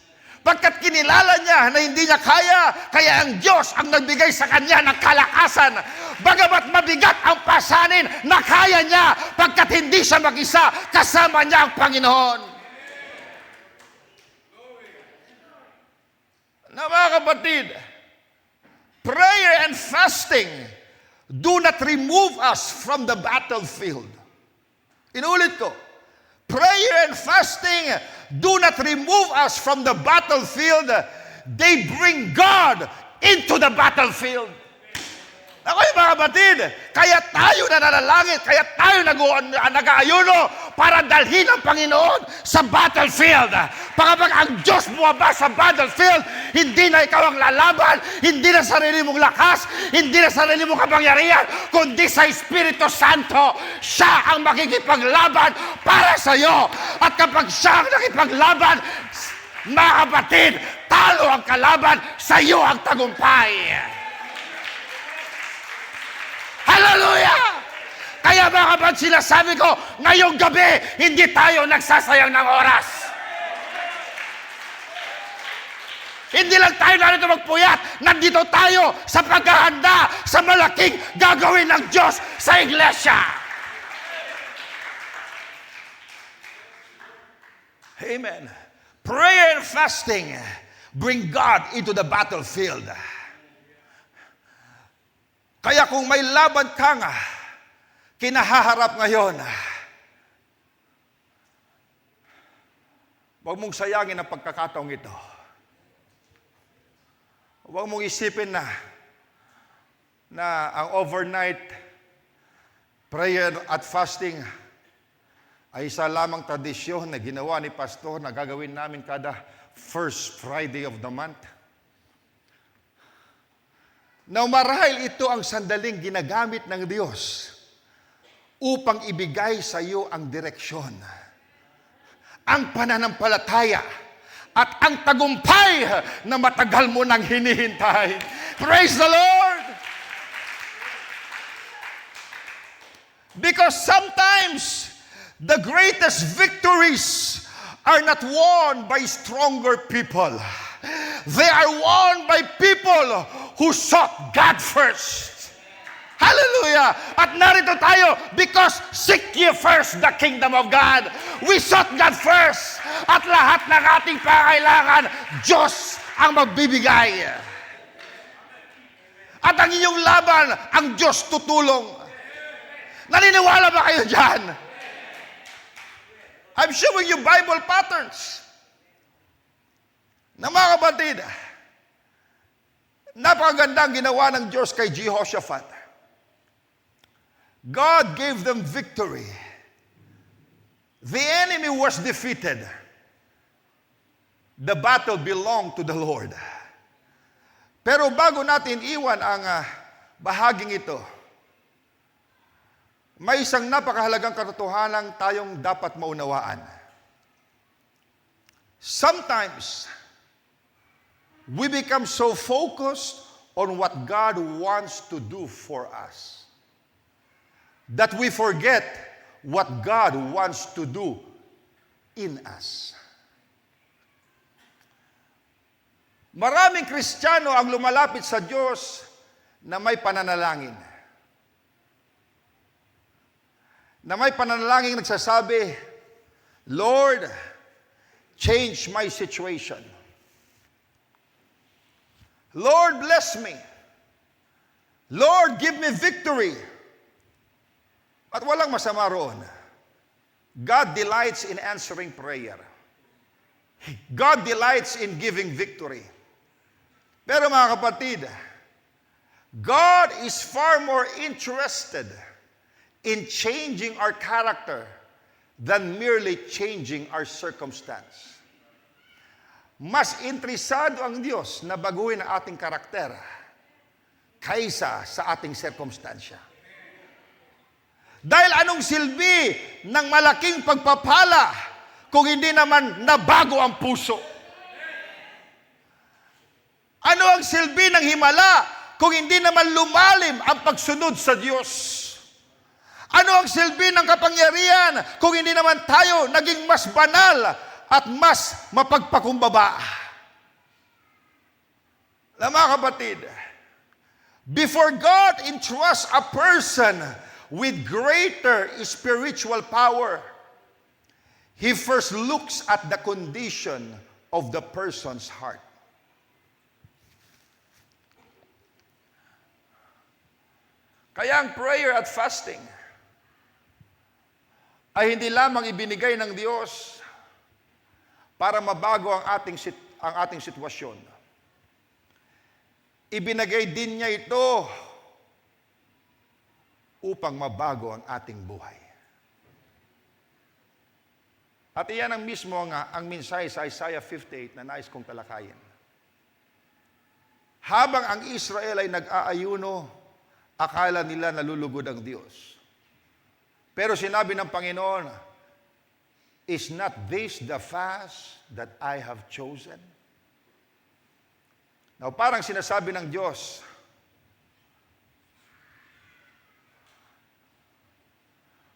Pagkat kinilala niya na hindi niya kaya ang Diyos ang nagbigay sa kanya ng kalakasan. Bagamat mabigat ang pasanin, na kaya niya pagkat hindi siya mag-isa, kasama niya ang Panginoon. Na mga kapatid, prayer and fasting do not remove us from the battlefield. Inulit ko, prayer and fasting do not remove us from the battlefield. they bring God into the battlefield. Ako yung mga kapatid, kaya tayo nananalangin, kaya tayo nag-aayuno para dalhin ang Panginoon sa battlefield. Pagkabag ang Diyos bumaba sa battlefield, hindi na ikaw ang lalaban, hindi na sarili mong lakas, hindi na sarili mong kapangyarihan, kundi sa Espiritu Santo, siya ang makikipaglaban para sa iyo. At kapag siya ang nakipaglaban, mga kapatid, talo ang kalaban, sa iyo ang tagumpay. Hallelujah! Kaya mga kapatid, sinasabi ko, ngayong gabi, hindi tayo nagsasayang ng oras. Hindi lang tayo narito magpuyat, nandito tayo sa paghahanda sa malaking gagawin ng Diyos sa iglesia. Amen. Prayer and fasting bring God into the battlefield. Kaya kung may laban kang kinahaharap ngayon, huwag mong sayangin ang pagkakataong ito. Huwag mong isipin na ang overnight prayer at fasting ay isa lamang tradisyon na ginawa ni Pastor na gagawin namin kada first Friday of the month. Now, marahil ito ang sandaling ginagamit ng Diyos upang ibigay sa iyo ang direksyon, ang pananampalataya, at ang tagumpay na matagal mo nang hinihintay. Praise the Lord! Because sometimes, the greatest victories are not won by stronger people. They are won by people who sought God first. Hallelujah! At narito tayo because seek ye first the kingdom of God. We sought God first. At lahat ng ating pangailangan, Diyos ang magbibigay. At ang inyong laban, ang Diyos tutulong. Naniniwala ba kayo dyan? I'm showing you Bible patterns. Na mga kapatid, napakagandang ginawa ng Diyos kay Jehoshaphat. God gave them victory. The enemy was defeated. The battle belonged to the Lord. Pero bago natin iwan ang bahaging ito, may isang napakahalagang katotohanan tayong dapat maunawaan. Sometimes, we become so focused on what God wants to do for us that we forget what God wants to do in us. Maraming Kristiyano ang lumalapit sa Diyos na may pananalangin. Na may pananalangin nagsasabi, Lord, change my situation. Lord, bless me. Lord, give me victory. At walang masama roon. God delights in answering prayer. God delights in giving victory. Pero mga kapatid, God is far more interested in changing our character than merely changing our circumstance. Mas interesado ang Diyos na baguhin ang ating karakter kaysa sa ating sirkumstansya. Dahil anong silbi ng malaking pagpapala kung hindi naman nabago ang puso? Ano ang silbi ng himala kung hindi naman lumalim ang pagsunod sa Diyos? Ano ang silbi ng kapangyarihan kung hindi naman tayo naging mas banal at mas mapagpakumbaba? Mga kapatid, before God entrusts a person with greater spiritual power, He first looks at the condition of the person's heart. Kaya ang prayer at fasting ay hindi lamang ibinigay ng Diyos para mabago ang ating sitwasyon. Ibinagay din niya ito upang mabago ang ating buhay. At iyan ang mismo ang mensahe sa Isaiah 58 na nais kong talakayin. Habang ang Israel ay nag-aayuno, akala nila nalulugod ang Diyos. Pero sinabi ng Panginoon, is not this the fast that I have chosen? Now, parang sinasabi ng Diyos,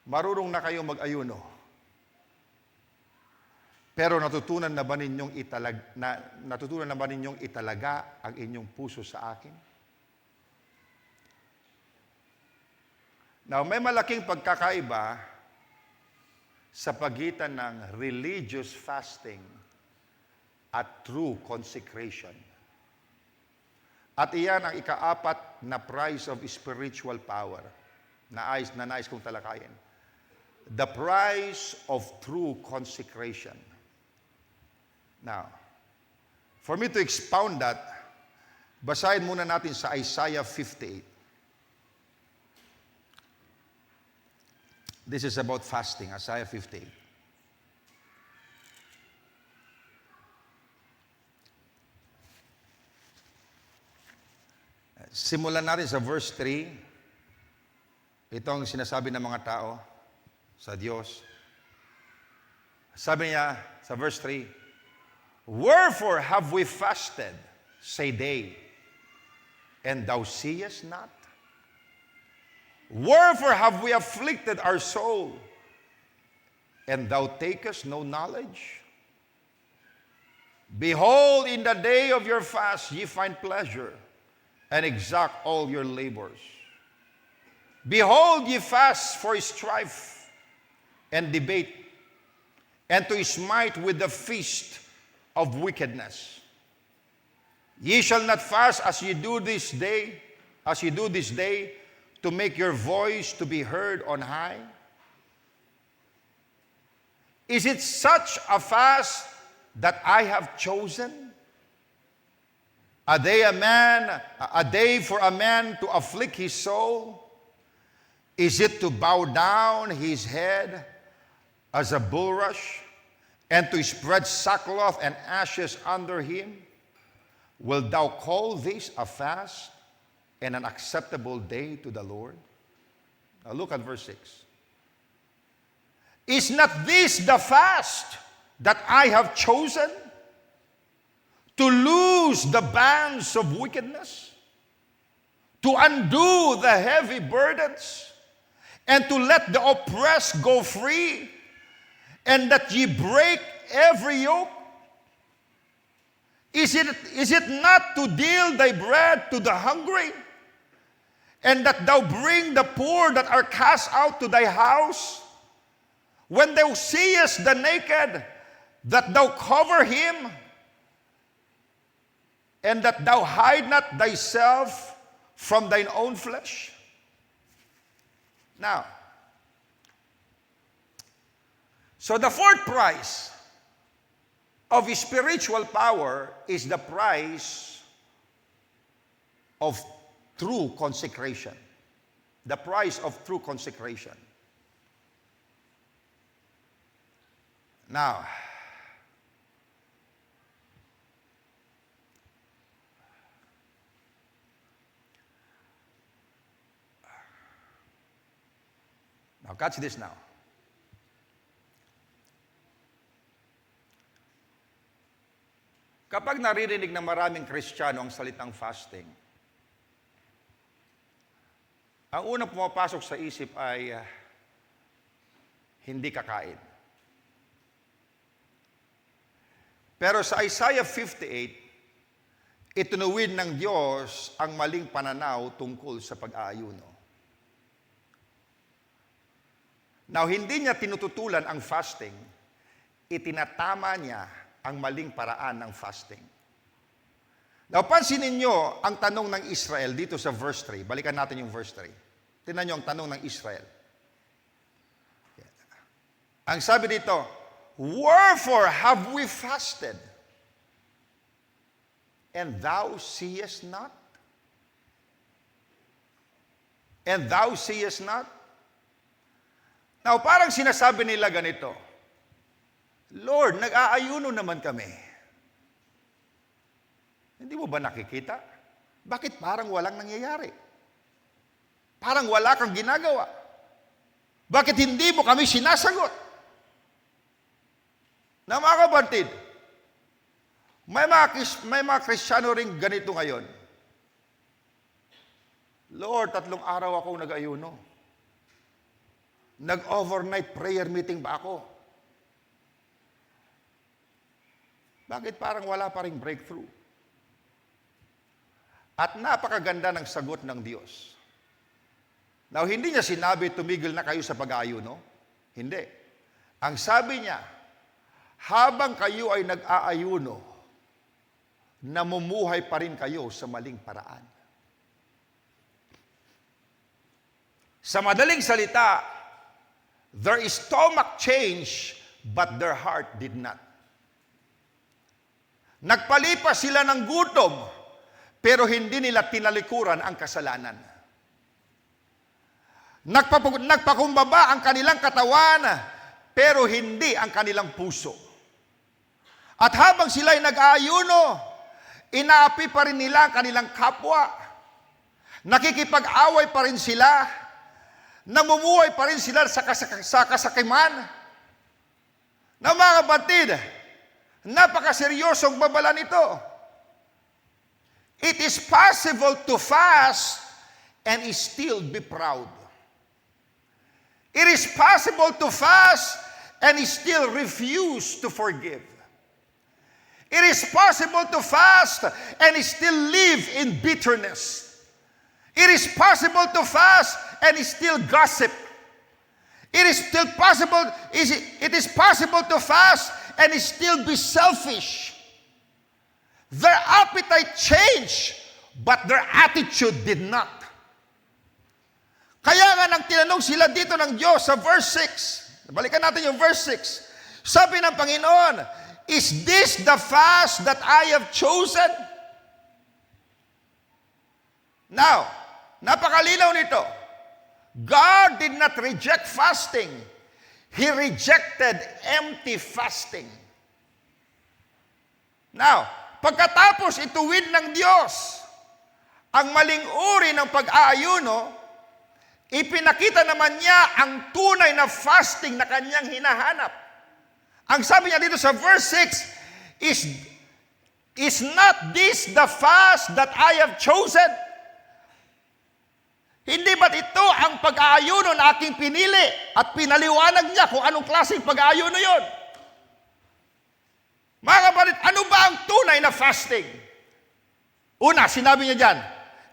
marunong na kayong mag-ayuno. Pero natutunan na ba ninyong italaga ang inyong puso sa akin? Now, may malaking pagkakaiba sa pagitan ng religious fasting at true consecration. At iyan ang ikaapat na prize of spiritual power na nais kong talakayin. The prize of true consecration. Now, for me to expound that, basahin muna natin sa Isaiah 58. This is about fasting, Isaiah 58. Simulan natin sa verse 3. Ito ang sinasabi ng mga tao sa Diyos. Sabi niya sa verse 3, wherefore have we fasted, say they, and thou seest not? Wherefore have we afflicted our soul, and thou takest no knowledge? Behold, in the day of your fast ye find pleasure, and exact all your labors. Behold, ye fast for strife and debate, and to smite with the feast of wickedness. Ye shall not fast as ye do this day, to make your voice to be heard on high? Is it such a fast that I have chosen? A day for a man to afflict his soul? Is it to bow down his head as a bulrush, and to spread sackcloth and ashes under him? Wilt thou call this a fast and an acceptable day to the Lord? Now look at verse 6. Is not this the fast that I have chosen? To loose the bands of wickedness, to undo the heavy burdens, and to let the oppressed go free, and that ye break every yoke? Is it not to deal thy bread to the hungry, and that thou bring the poor that are cast out to thy house? When thou seest the naked, that thou cover him, and that thou hide not thyself from thine own flesh? Now, so the fourth prize of spiritual power is the prize of true consecration. The prize of true consecration. Now, catch this now. Kapag naririnig ng maraming Kristiyano ang salitang fasting, ang unang pumapasok sa isip ay hindi kakain. Pero sa Isaiah 58, itinuwid ng Diyos ang maling pananaw tungkol sa pag-aayuno. Now, hindi niya tinututulan ang fasting, itinatama niya ang maling paraan ng fasting. Now, pansinin niyo ang tanong ng Israel dito sa verse 3. Balikan natin yung verse 3. Tingnan niyo ang tanong ng Israel. Ang sabi dito, wherefore have we fasted, and thou seest not? and thou seest not? Now, parang sinasabi nila ganito, Lord, nag-aayuno naman kami. Hindi mo ba nakikita? Bakit parang walang nangyayari? Parang wala kang ginagawa. Bakit hindi mo kami sinasagot? Na mga kapatid, may mga Kristiyano rin ganito ngayon. Lord, 3 araw akong nag-ayuno. Nag-overnight prayer meeting ba ako? Bakit parang wala pa ring breakthrough? At napakaganda ng sagot ng Diyos. Now, hindi niya sinabi, tumigil na kayo sa pag-aayuno. Hindi. Ang sabi niya, habang kayo ay nag-aayuno, namumuhay pa rin kayo sa maling paraan. Sa madaling salita, their stomach changed, but their heart did not. Nagpalipas sila ng gutom, pero hindi nila tinalikuran ang kasalanan. Nagpakumbaba ang kanilang katawan, pero hindi ang kanilang puso. At habang sila'y nag-aayuno, inaapi pa rin nila ang kanilang kapwa. Nakikipag-away pa rin sila. Namumuhay pa rin sila sa kasakiman. Na mga kapatid, napakaseryosong babala nito. It is possible to fast and still be proud. It is possible to fast and still refuse to forgive. It is possible to fast and still live in bitterness. It is possible to fast and still gossip. It is possible to fast and still be selfish. Their appetite changed, but their attitude did not. Kaya nga nang tinanong sila dito ng Diyos sa verse 6, balikan natin yung verse 6, sabi ng Panginoon, is this the fast that I have chosen? Now, napakalinaw nito. God did not reject fasting. He rejected empty fasting. Now, pagkatapos ituwid ng Diyos ang maling uri ng pag-aayuno, ipinakita naman niya ang tunay na fasting na kanyang hinahanap. Ang sabi niya dito sa verse 6, is not this the fast that I have chosen? Hindi ba't ito ang pag-aayuno na aking pinili? At pinaliwanag niya kung anong klaseng pag-aayuno yun. Mga kapatid, ano ba ang tunay na fasting? Una, sinabi niya dyan,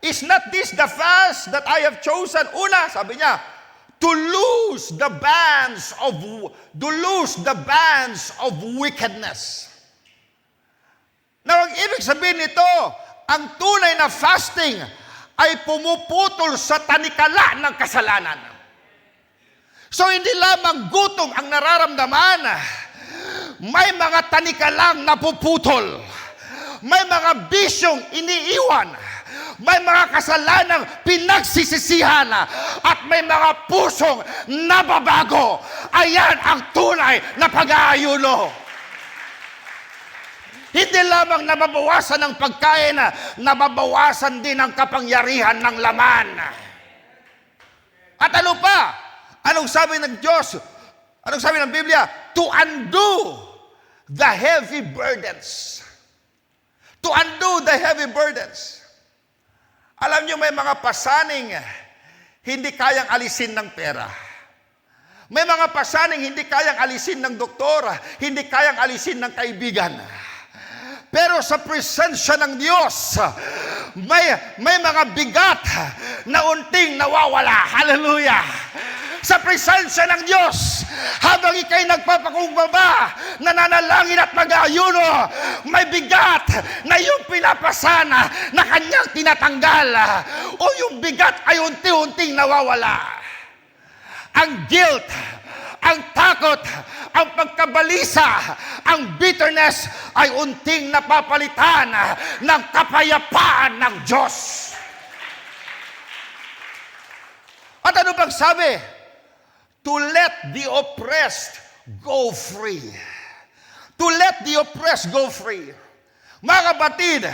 is not this the fast that I have chosen? Una, sabi niya, to lose the bands of wickedness. Now, ang ibig sabihin nito, ang tunay na fasting ay pumuputol sa tanikala ng kasalanan. So, hindi lamang gutom ang nararamdaman, may mga tanikalang napuputol, may mga bisyong iniiwan, may mga kasalanang pinagsisisihan, at may mga pusong nababago. Ayan ang tunay na pag-aayuno. Hindi lamang nababawasan ng pagkain, nababawasan din ang kapangyarihan ng laman. At ano pa? Anong sabi ng Diyos? Anong sabi ng Biblia? To undo the heavy burdens. To undo the heavy burdens. Alam niyo, may mga pasaning hindi kayang alisin ng pera. May mga pasaning hindi kayang alisin ng doktor, hindi kayang alisin ng kaibigan. Pero sa presensya ng Diyos, may mga bigat na unting nawawala. Hallelujah! Sa presensya ng Diyos, habang ikay nagpapakumbaba, nananalangin at mag-aayuno, may bigat na iyong pinapasana na kanyang tinatanggal, o yung bigat ay unti-unting nawawala. Ang guilt, ang takot, ang pagkabalisa, ang bitterness ay unting napapalitan ng kapayapaan ng Diyos. At ano bang sabi? To let the oppressed go free. To let the oppressed go free. Mga kapatid,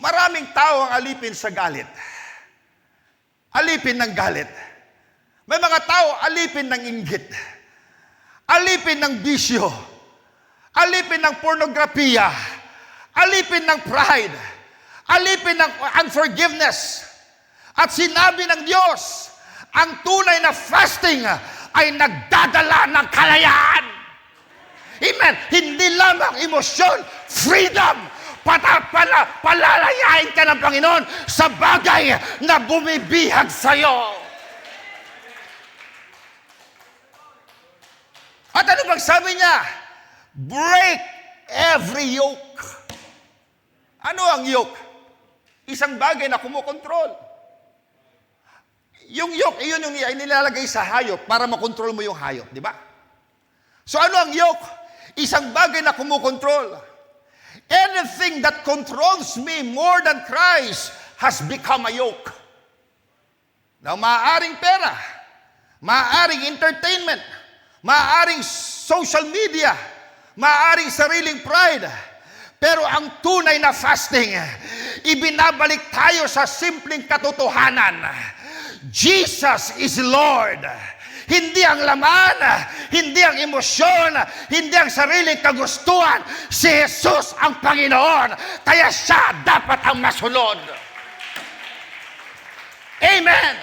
maraming tao ang alipin sa galit. Alipin ng galit. May mga tao alipin ng inggit. Alipin ng bisyo. Alipin ng pornografiya. Alipin ng pride. Alipin ng unforgiveness. At sinabi ng Diyos, ang tunay na fasting ay nagdadala ng kalayaan. Amen. Hindi lamang emosyon, freedom. Palalayain ka ng Panginoon sa bagay na bumibihag sa'yo. At ano bang sabi niya? Break every yoke. Ano ang yoke? Isang bagay na kumukontrol. Yung yoke, iyon yung nilalagay sa hayop para makontrol mo yung hayop, di ba? So ano ang yoke? Isang bagay na kumukontrol. Anything that controls me more than Christ has become a yoke. Now, maaaring pera, maaaring entertainment, maaaring social media, maaaring sariling pride. Pero ang tunay na fasting, ibinabalik tayo sa simpleng katotohanan. Jesus is Lord. Hindi ang laman, hindi ang emosyon, hindi ang sariling kagustuhan. Si Jesus ang Panginoon. Kaya siya dapat ang masunod. Amen.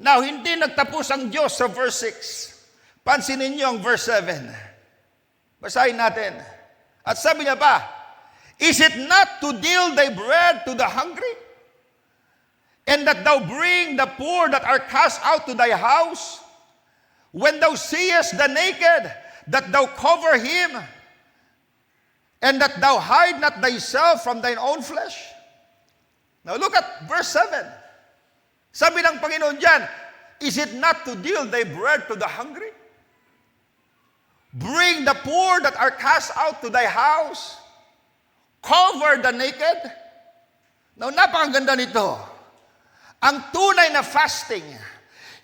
Now, hindi nagtapos ang Diyos sa verse 6. Pansinin niyo ang verse 7. Basahin natin. At sabi niya pa, is it not to deal thy bread to the hungry? And that thou bring the poor that are cast out to thy house? When thou seest the naked, that thou cover him, and that thou hide not thyself from thine own flesh? Now look at verse 7. Sabi ng Panginoon dyan, is it not to deal thy bread to the hungry? Bring the poor that are cast out to thy house? Cover the naked? Now napakaganda nito. Ang tunay na fasting,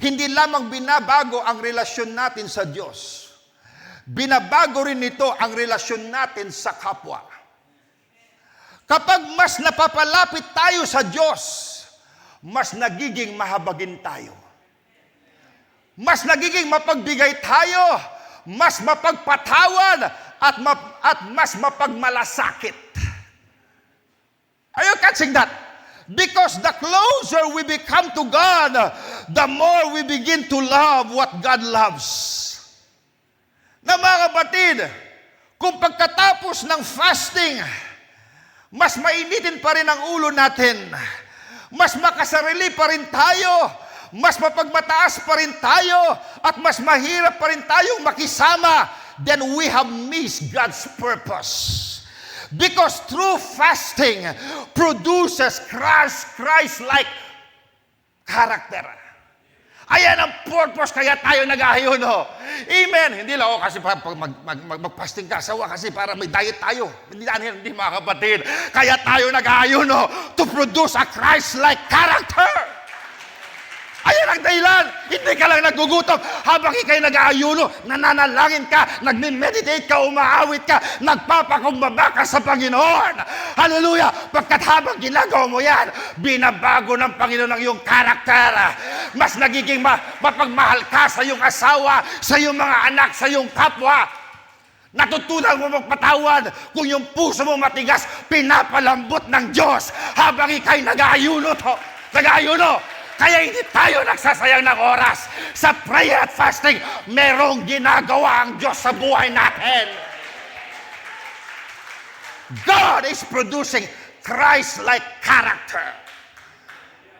hindi lamang binabago ang relasyon natin sa Diyos. Binabago rin nito ang relasyon natin sa kapwa. Kapag mas napapalapit tayo sa Diyos, mas nagiging mahabagin tayo. Mas nagiging mapagbigay tayo, mas mapagpatawad, at mas mapagmalasakit. Are you catching that? Because the closer we become to God, the more we begin to love what God loves. Na mga kapatid, kung pagkatapos ng fasting, mas mainitin pa rin ang ulo natin, mas makasarili pa rin tayo, mas mapagmataas pa rin tayo, at mas mahirap pa rin tayong makisama, then we have missed God's purpose. Because true fasting produces Christ-like character. Ayan ang purpose, kaya tayo nag-aayuno. Amen. Hindi lang ako kasi mag-fasting ka, sawa kasi para may diet tayo. Hindi mga kapatid. Kaya tayo nag-aayuno to produce a Christ-like character. Ayan ang dahilan. Hindi ka lang nagugutom. Habang ikay nag-aayuno, nananalangin ka, nagme-meditate ka, umaawit ka, nagpapakumbaba ka sa Panginoon. Hallelujah! Pagkat habang ginagawa mo yan, binabago ng Panginoon ang iyong karakter. Mas nagiging mapagmahal ka sa iyong asawa, sa iyong mga anak, sa iyong kapwa. Natutunan mo magpatawad. Kung yung puso mo matigas, pinapalambot ng Diyos habang ikay nag-aayuno. Kaya hindi tayo nagsasayang ng oras. Sa prayer at fasting, merong ginagawa ang Diyos sa buhay natin. God is producing Christ-like character.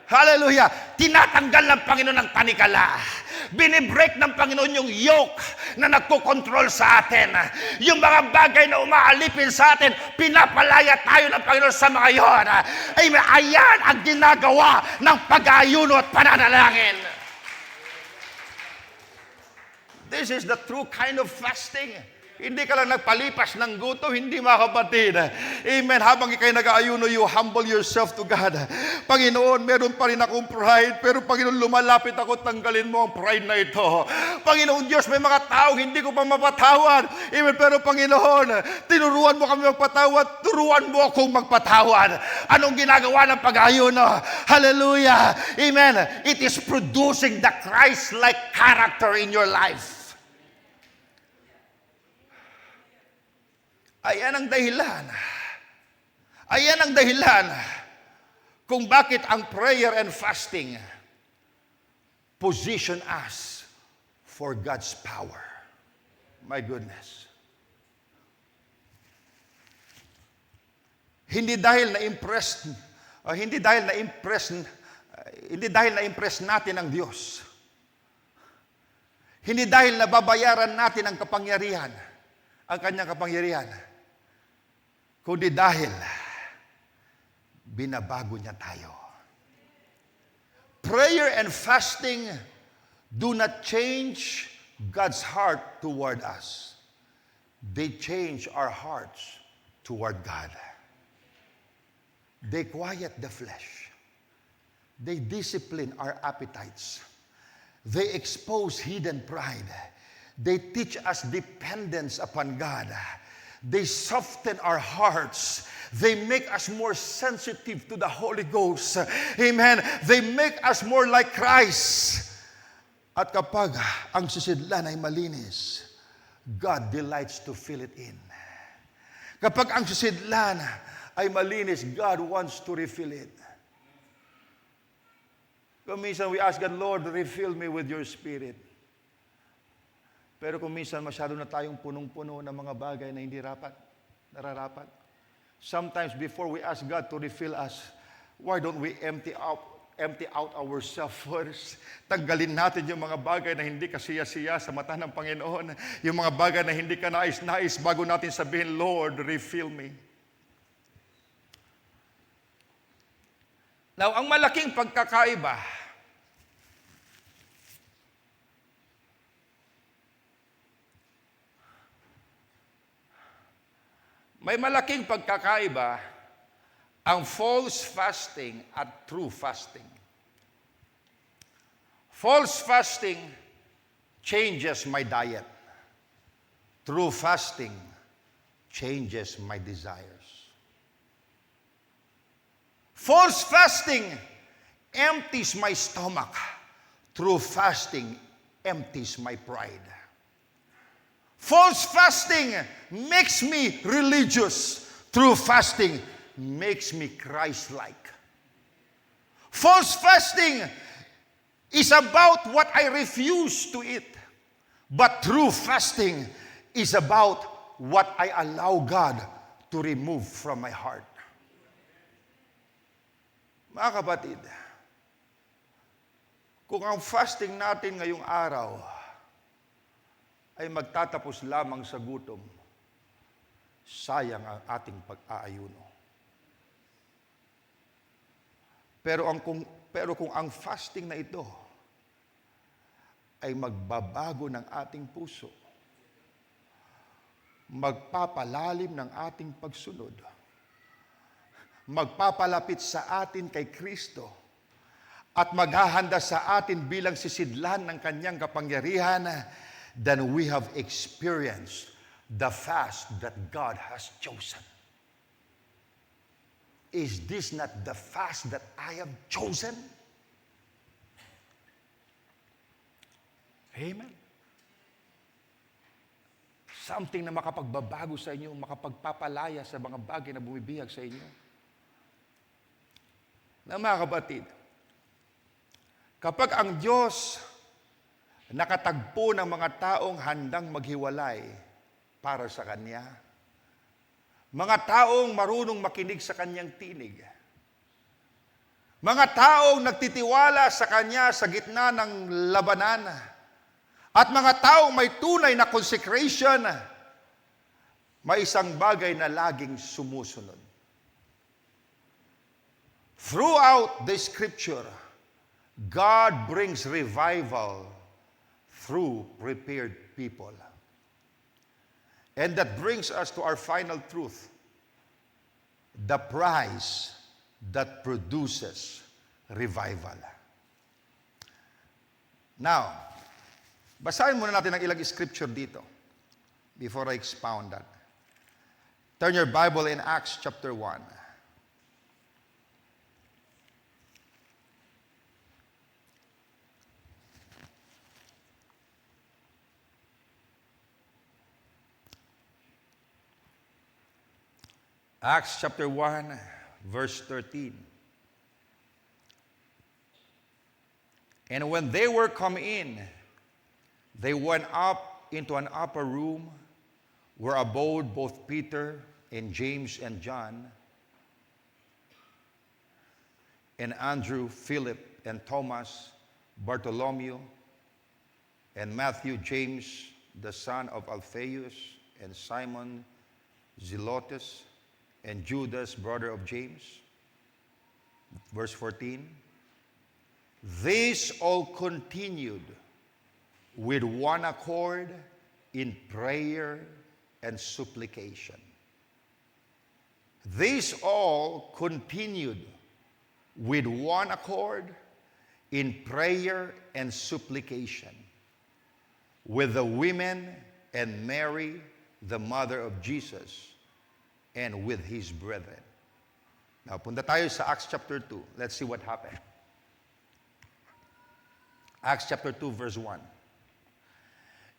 Hallelujah! Tinatanggal ng Panginoon ang tanikala. Binibreak ng Panginoon yung yoke na nagkokontrol sa atin. Yung mga bagay na umaalipin sa atin, pinapalaya tayo ng Panginoon sa mga yon. Amen. Ayan ang ginagawa ng pag-aayuno at pananalangin. This is the true kind of fasting. Hindi ka lang nagpalipas ng gutom, hindi mga kapatid. Amen. Habang ikay nag-aayuno, you humble yourself to God. Panginoon, meron pa rin akong pride, pero Panginoon, lumalapit ako, tanggalin mo ang pride na ito. Panginoon Diyos, may mga tao, hindi ko pa mapatawad. Amen. Pero Panginoon, tinuruan mo kami magpatawad, turuan mo akong magpatawad. Anong ginagawa ng pag-aayuno? Hallelujah. Amen. It is producing the Christ-like character in your life. Ayan ang dahilan. Ayan ang dahilan kung bakit ang prayer and fasting position us for God's power. My goodness. Hindi dahil na-impress natin ang Diyos. Hindi dahil nababayaran natin ang kapangyarihan, ang kanyang kapangyarihan, kundi dahil binabago niya tayo. Prayer and fasting do not change God's heart toward us. They change our hearts toward God. They quiet the flesh. They discipline our appetites. They expose hidden pride. They teach us dependence upon God. They soften our hearts. They make us more sensitive to the Holy Ghost. Amen. They make us more like Christ. At kapag ang sisidlan ay malinis, God delights to fill it in. Kapag ang sisidlan ay malinis, God wants to refill it. Kung minsan we ask God, Lord, refill me with your Spirit. Pero kung minsan masyado na tayong punong-puno ng mga bagay na hindi nararapat. Sometimes before we ask God to refill us, why don't we empty out ourselves first? Tanggalin natin yung mga bagay na hindi kasiya-siya sa mata ng Panginoon. Yung mga bagay na hindi ka nais-nais bago natin sabihin, Lord, refill me. Now, ang malaking pagkakaiba ang false fasting at true fasting. False fasting changes my diet. True fasting changes my desires. False fasting empties my stomach. True fasting empties my pride. False fasting makes me religious. True fasting makes me Christ-like. False fasting is about what I refuse to eat. But true fasting is about what I allow God to remove from my heart. Mga kapatid, kung ang fasting natin ngayong araw ay magtatapos lamang sa gutom, sayang ang ating pag-aayuno. Pero kung ang fasting na ito ay magbabago ng ating puso, magpapalalim ng ating pagsunod, magpapalapit sa atin kay Kristo, at maghahanda sa atin bilang sisidlan ng kanyang kapangyarihan, then we have experienced the fast that God has chosen. Is this not the fast that I have chosen? Amen. Something na makapagbabago sa inyo, makapagpapalaya sa mga bagay na bumibihag sa inyo. Na mga kapatid, kapag ang Diyos nakatagpo ng mga taong handang maghiwalay para sa Kanya, mga taong marunong makinig sa Kanyang tinig, mga taong nagtitiwala sa Kanya sa gitna ng labanan, at mga taong may tunay na consecration, may isang bagay na laging sumusunod. Throughout the Scripture, God brings revival through prepared people. And that brings us to our final truth. The price that produces revival. Now, basahin muna natin ang ilang scripture dito before I expound that. Turn your Bible in Acts chapter 1. Acts chapter 1, verse 13. And when they were come in, they went up into an upper room where abode both Peter and James and John and Andrew, Philip and Thomas, Bartholomew and Matthew, James, the son of Alphaeus, and Simon Zelotes, and Judas, brother of James. Verse 14. These all continued with one accord in prayer and supplication. These all continued with one accord in prayer and supplication with the women and Mary, the mother of Jesus, and with his brethren. Now, punta tayo sa Acts chapter 2. Let's see what happened. Acts chapter 2, verse 1.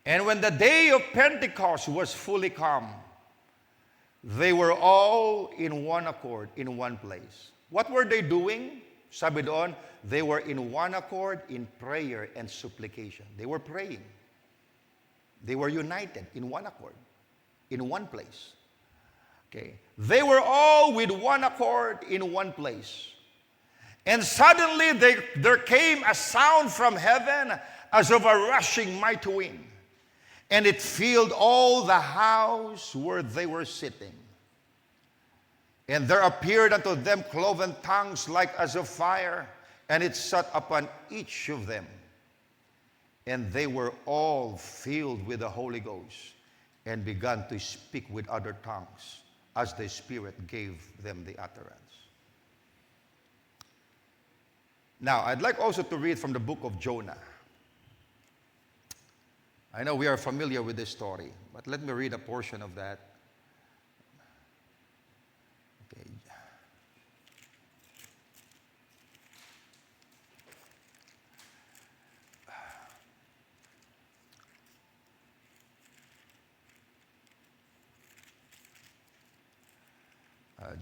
And when the day of Pentecost was fully come, they were all in one accord, in one place. What were they doing? Sabi doon, they were in one accord in prayer and supplication. They were praying. They were united in one accord, in one place. Okay. They were all with one accord in one place. And suddenly there came a sound from heaven as of a rushing mighty wind. And it filled all the house where they were sitting. And there appeared unto them cloven tongues like as of fire, and it sat upon each of them. And they were all filled with the Holy Ghost and began to speak with other tongues as the Spirit gave them the utterance. Now, I'd like also to read from the book of Jonah. I know we are familiar with this story, but let me read a portion of that. Okay.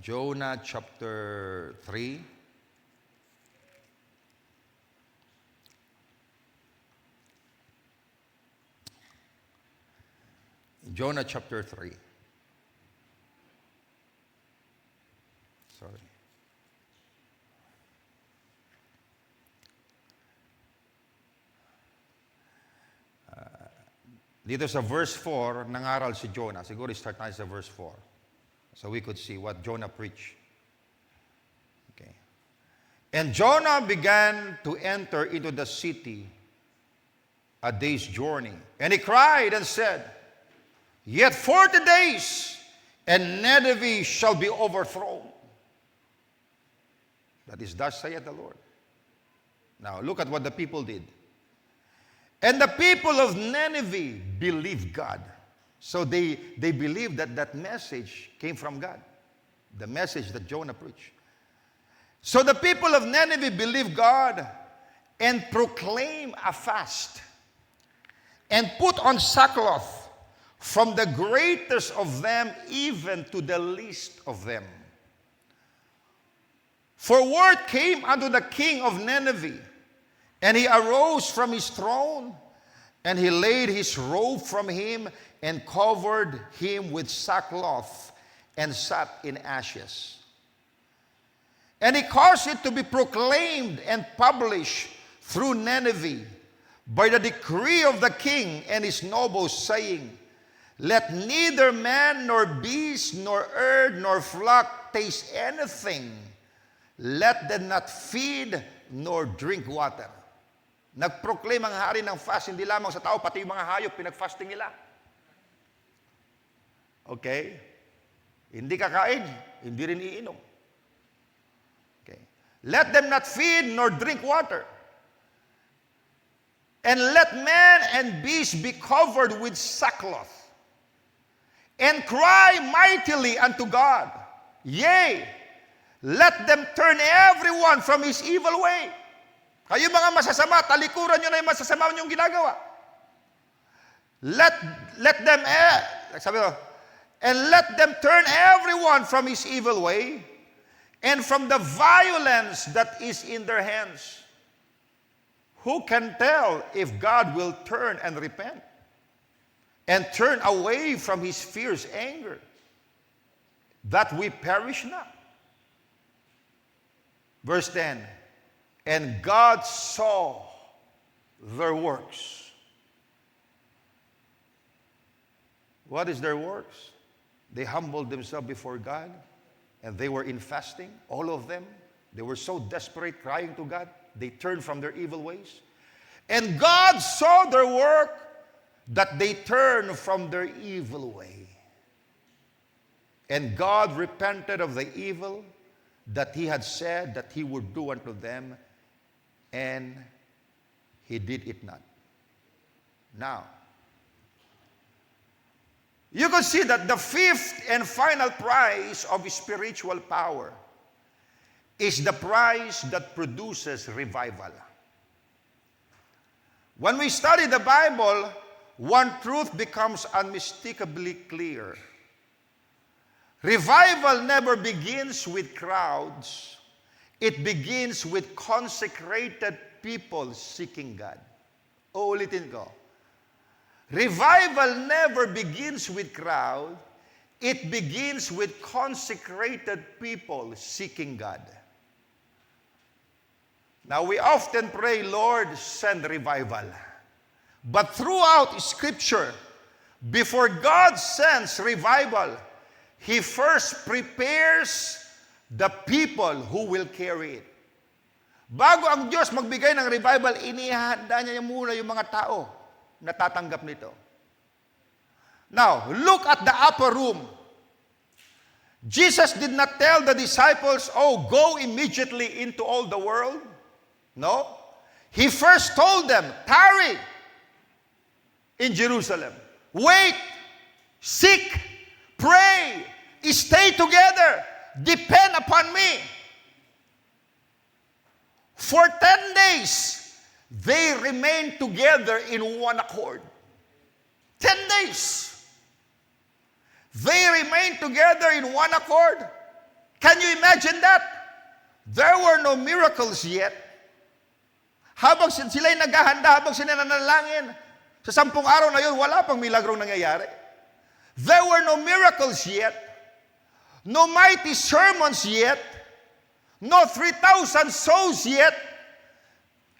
Jonah chapter 3. Jonah chapter 3. Sorry. Dito sa verse 4, nangaral si Jonah. Siguro start tayo sa verse 4. So we could see what Jonah preached. Okay. And Jonah began to enter into the city a day's journey. And he cried and said, Yet 40 days, and Nineveh shall be overthrown. That is, thus saith the Lord. Now, look at what the people did. And the people of Nineveh believed God. So they believed that that message came from God. The message that Jonah preached. So the people of Nineveh believed God and proclaimed a fast and put on sackcloth, from the greatest of them even to the least of them. For word came unto the king of Nineveh, and he arose from his throne, and he laid his robe from him, and covered him with sackcloth, and sat in ashes. And he caused it to be proclaimed and published through Nineveh by the decree of the king and his nobles, saying, Let neither man nor beast nor herd nor flock taste anything. Let them not feed nor drink water. Nagproclaim ang hari ng fast, hindi lamang sa tao, pati yung mga hayop, pinag-fasting nila. Okay? Hindi kakain, hindi rin iinom. Okay. Let them not feed nor drink water. And let man and beast be covered with sackcloth. And cry mightily unto God. Yea, let them turn everyone from his evil way. Kayo mga masasama, talikuran nyo na yung masasama nyong ginagawa. Let them, sabi ko, and let them turn everyone from his evil way, and from the violence that is in their hands. Who can tell if God will turn and repent, and turn away from his fierce anger, that we perish not? Verse 10, and God saw their works. What is their works? They humbled themselves before God, and they were in fasting, all of them. They were so desperate, crying to God. They turned from their evil ways. And God saw their work, that they turned from their evil way. And God repented of the evil that he had said that he would do unto them, and he did it not. Now, you can see that the fifth and final prize of spiritual power is the prize that produces revival. When we study the Bible, one truth becomes unmistakably clear. Revival never begins with crowds. It begins with consecrated people seeking God. Uulitin ko. Revival never begins with crowd. It begins with consecrated people seeking God. Now, we often pray, Lord, send revival. But throughout Scripture, before God sends revival, He first prepares the people who will carry it. Bago ang Diyos magbigay ng revival, inihanda niya muna yung mga tao na tatanggap nito. Now, look at the upper room. Jesus did not tell the disciples, oh, go immediately into all the world. No. He first told them, tarry in Jerusalem. Wait, seek, pray, stay together, depend upon me. For 10 days, they remained together in one accord. 10 days. They remained together in one accord. Can you imagine that? There were no miracles yet. Habang sila'y naghahanda, habang sila nanalangin, sa 10 araw na yun, wala pang milagrong nangyayari. There were no miracles yet, no mighty sermons yet, no 3,000 souls yet.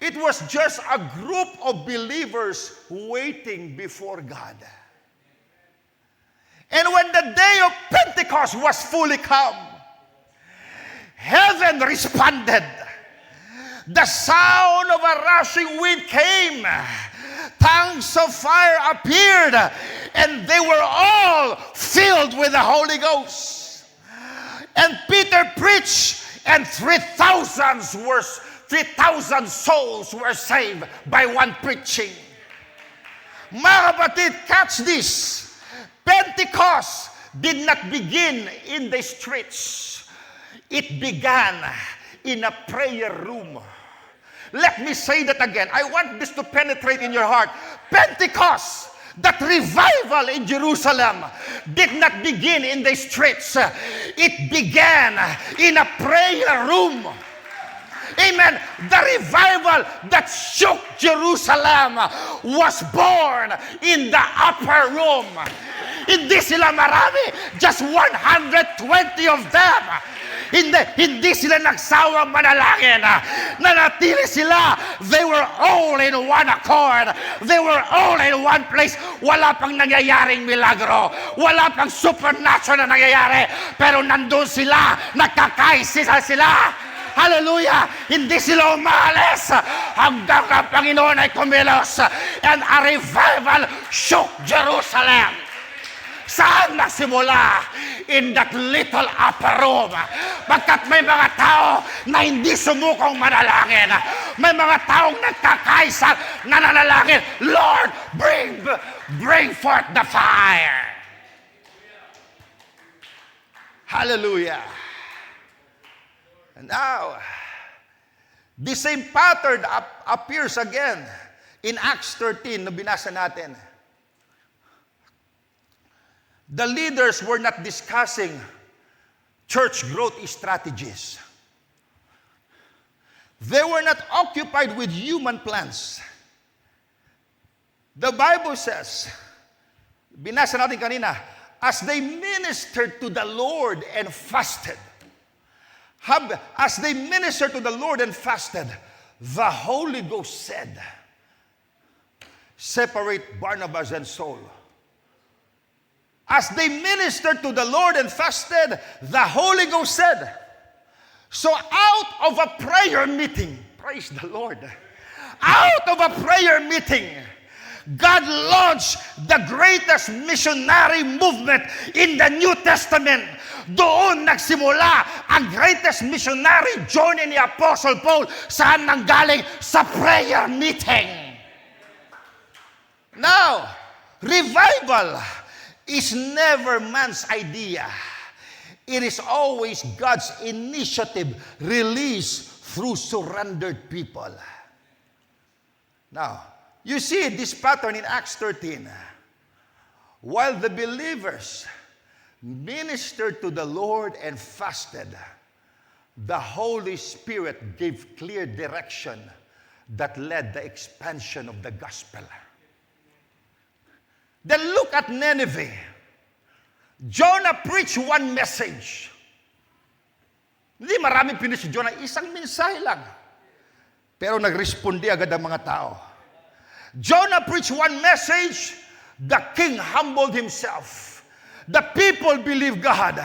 It was just a group of believers waiting before God. And when the day of Pentecost was fully come, heaven responded. The sound of a rushing wind came. Tongues of fire appeared, and they were all filled with the Holy Ghost. And Peter preached, and 3,000 souls were saved by one preaching. Mga kapatid, catch this. Pentecost did not begin in the streets. It began in a prayer room. Let me say that again. I want this to penetrate in your heart. Pentecost, that revival in Jerusalem, did not begin in the streets. It began in a prayer room. Amen. The revival that shook Jerusalem was born in the upper room. Hindi sila marami, just 120 of them. Hindi sila nagsawang manalangin. Nanatili sila. They were all in one accord. They were all in one place. Wala pang nangyayaring milagro. Wala pang supernatural na nangyayari. Pero nandun sila. Nagkakaisisa sila. Hallelujah! Hindi sila umalis hanggang ang Panginoon ay kumilos. And a revival shook Jerusalem. Saan nagsimula? In that little upper room. Pagkat may mga tao na hindi sumukong manalangin. May mga taong nagkakaisa na nanalangin, Lord, bring forth the fire. Hallelujah. And now, the same pattern appears again in Acts 13 na binasa natin. The leaders were not discussing church growth strategies. They were not occupied with human plans. The Bible says, binasa natin kanina, as they ministered to the Lord and fasted, as they ministered to the Lord and fasted, the Holy Ghost said, separate Barnabas and Saul. As they ministered to the Lord and fasted, the Holy Ghost said. So out of a prayer meeting, praise the Lord, out of a prayer meeting, God launched the greatest missionary movement in the New Testament. Doon nagsimula ang greatest missionary journey ni Apostle Paul. Saan nanggaling? Sa prayer meeting. Now, revival is never man's idea. It is always God's initiative released through surrendered people. Now, you see this pattern in Acts 13. While the believers ministered to the Lord and fasted, the Holy Spirit gave clear direction that led the expansion of the gospel. Then look at Nineveh. Jonah preached one message. Hindi maraming pinis si Jonah, isang mensahe lang. Pero nagrespondi agad ang mga tao. Jonah preached one message, the king humbled himself. The people believed God.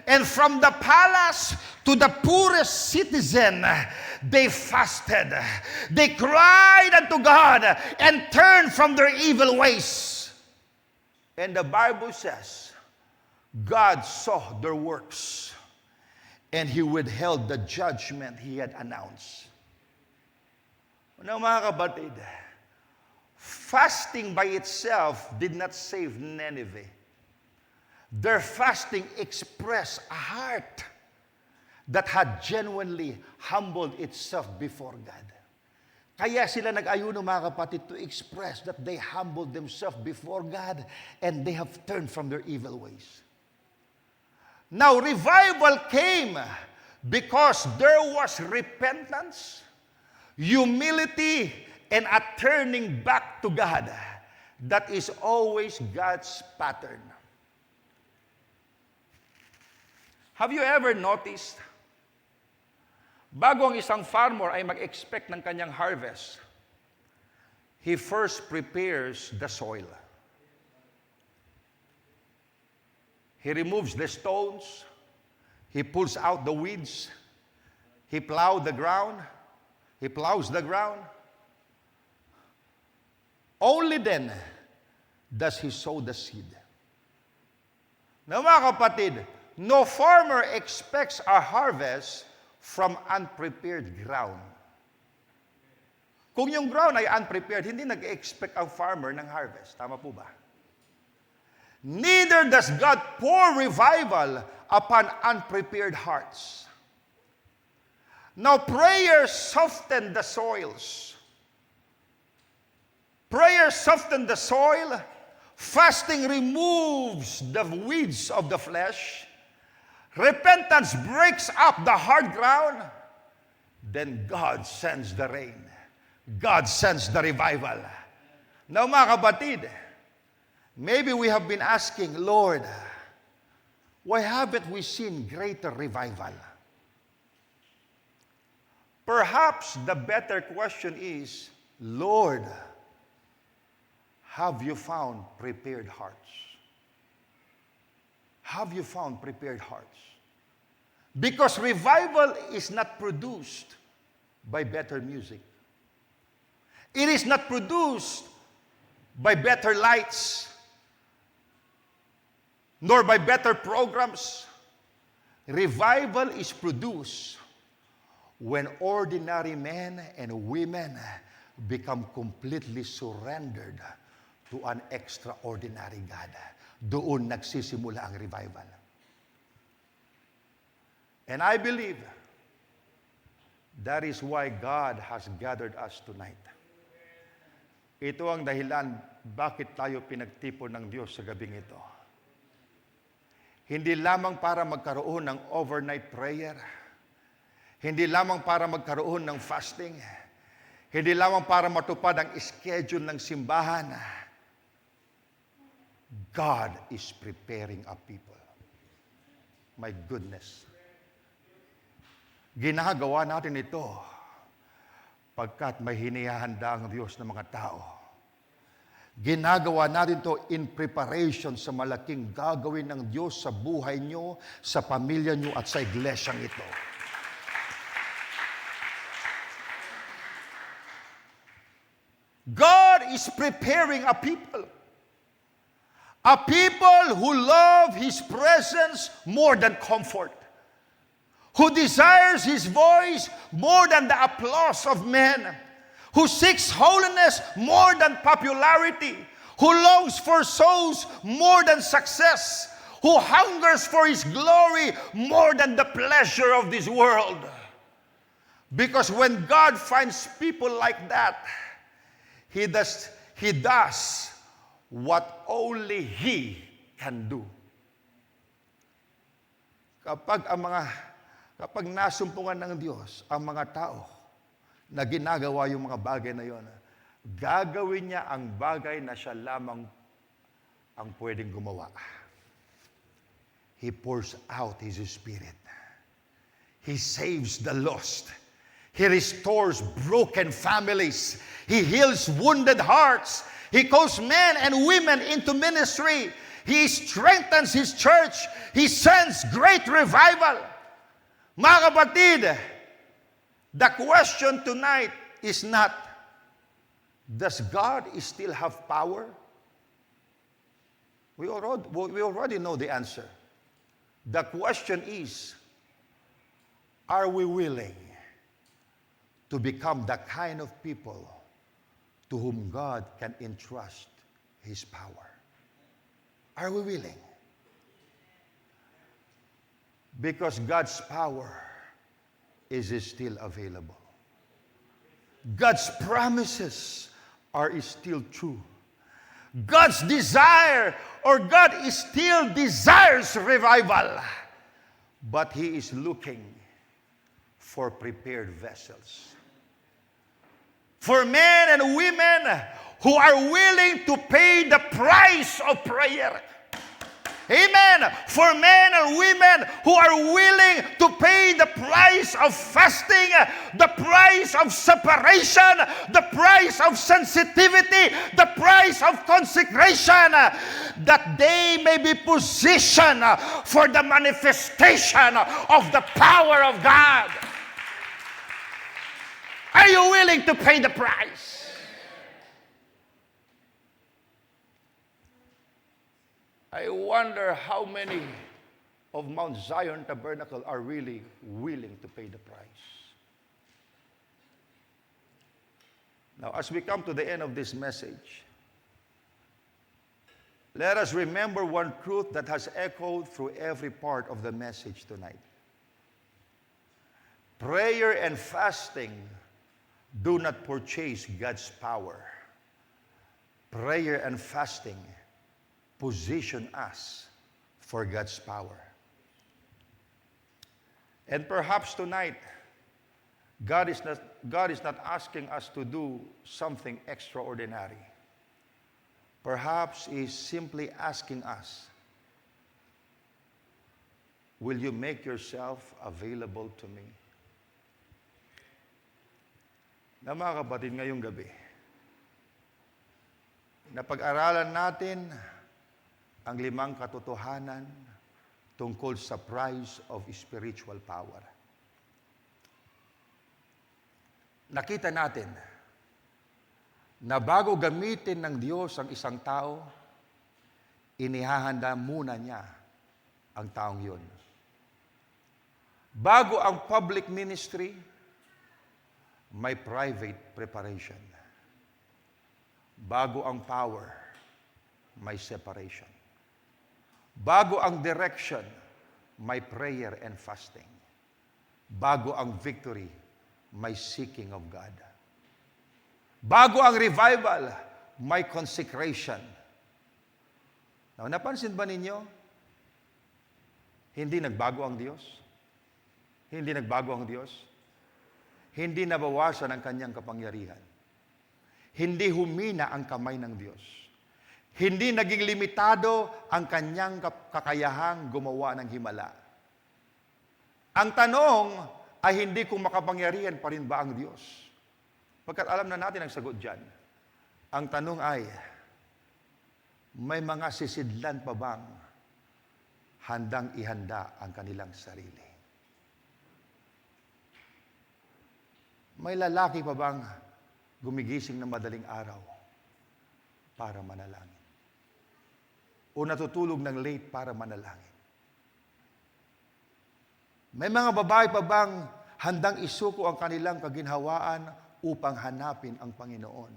And from the palace to the poorest citizen, they fasted. They cried unto God and turned from their evil ways. And the Bible says, God saw their works, and He withheld the judgment He had announced. Ano mga kabatid, fasting by itself did not save Nineveh. Their fasting expressed a heart that had genuinely humbled itself before God. Kaya sila nag-ayuno mga kapatid to express that they humbled themselves before God and they have turned from their evil ways. Now, revival came because there was repentance, humility, and a turning back to God. That is always God's pattern. Have you ever noticed, bago ang isang farmer ay mag-expect ng kanyang harvest, he first prepares the soil. He removes the stones, he pulls out the weeds, he plows the ground. Only then does he sow the seed. Now mga kapatid, no farmer expects a harvest from unprepared ground. Kung yung ground ay unprepared, hindi nag-expect ang farmer ng harvest. Tama po ba? Neither does God pour revival upon unprepared hearts. Now, prayer softened the soils. Prayer softened the soil. Fasting removes the weeds of the flesh. Repentance breaks up the hard ground. Then God sends the rain. God sends the revival. Now, mga kabatid, maybe we have been asking, Lord, why haven't we seen greater revival? Perhaps the better question is, Lord, have you found prepared hearts? Have you found prepared hearts? Because revival is not produced by better music. It is not produced by better lights. nor by better programs. Revival is produced when ordinary men and women become completely surrendered to an extraordinary God. Doon nagsisimula ang revival. And I believe that is why God has gathered us tonight. Ito ang dahilan bakit tayo pinagtipon ng Diyos sa gabing ito. Hindi lamang para magkaroon ng overnight prayer. Hindi lamang para magkaroon ng fasting. Hindi lamang para matupad ang schedule ng simbahan. God is preparing a people. My goodness. Ginagawa natin ito pagkat may hinihanda ang Diyos ng mga tao. Ginagawa natin ito in preparation sa malaking gagawin ng Diyos sa buhay nyo, sa pamilya nyo at sa iglesyang ito. God is preparing a people. A people who love His presence more than comfort. Who desires His voice more than the applause of men. Who seeks holiness more than popularity. Who longs for souls more than success. Who hungers for His glory more than the pleasure of this world. Because when God finds people like that, He does what only He can do. Kapag nasumpungan ng Diyos ang mga tao na ginagawa yung mga bagay na yon, gagawin niya ang bagay na siya lamang ang pwedeng gumawa. He pours out His Spirit. He saves the lost. He restores broken families. He heals wounded hearts. He calls men and women into ministry. He strengthens His church. He sends great revival. Mga kapatid, the question tonight is not, does God still have power? We already know the answer. The question is, are we willing to become the kind of people to whom God can entrust His power? Are we willing? Because God's power is still available. God's promises are still true. God's desire, or God still desires revival. But He is looking for prepared vessels. For men and women who are willing to pay the price of prayer. Amen. For men and women who are willing to pay the price of fasting, the price of separation, the price of sensitivity, the price of consecration, that they may be positioned for the manifestation of the power of God. Are you willing to pay the price? I wonder how many of Mount Zion Tabernacle are really willing to pay the price. Now, as we come to the end of this message, let us remember one truth that has echoed through every part of the message tonight. Prayer and fasting do not purchase God's power. Prayer and fasting position us for God's power. And perhaps tonight, God is not asking us to do something extraordinary. Perhaps He's simply asking us, will you make yourself available to me? Na mga kapatid, ngayong gabi, napag-aralan natin ang 5 katotohanan tungkol sa price of spiritual power. Nakita natin na bago gamitin ng Diyos ang isang tao, inihahanda muna niya ang taong yun. Bago ang public ministry, may private preparation. Bago ang power, may separation. Bago ang direction, may prayer and fasting. Bago ang victory, may seeking of God. Bago ang revival, may consecration. Now, napansin ba ninyo? Hindi nagbago ang Diyos? Hindi nagbago ang Diyos? Hindi nabawasan ang kanyang kapangyarihan. Hindi humina ang kamay ng Diyos. Hindi naging limitado ang kanyang kakayahang gumawa ng himala. Ang tanong ay hindi kung makapangyarihan pa rin ba ang Diyos. Pagkat alam na natin ang sagot dyan. Ang tanong ay, may mga sisidlan pa bang handang ihanda ang kanilang sarili? May lalaki pa bang gumigising ng madaling araw para manalangin? O natutulog ng late para manalangin? May mga babae pa bang handang isuko ang kanilang kaginhawaan upang hanapin ang Panginoon?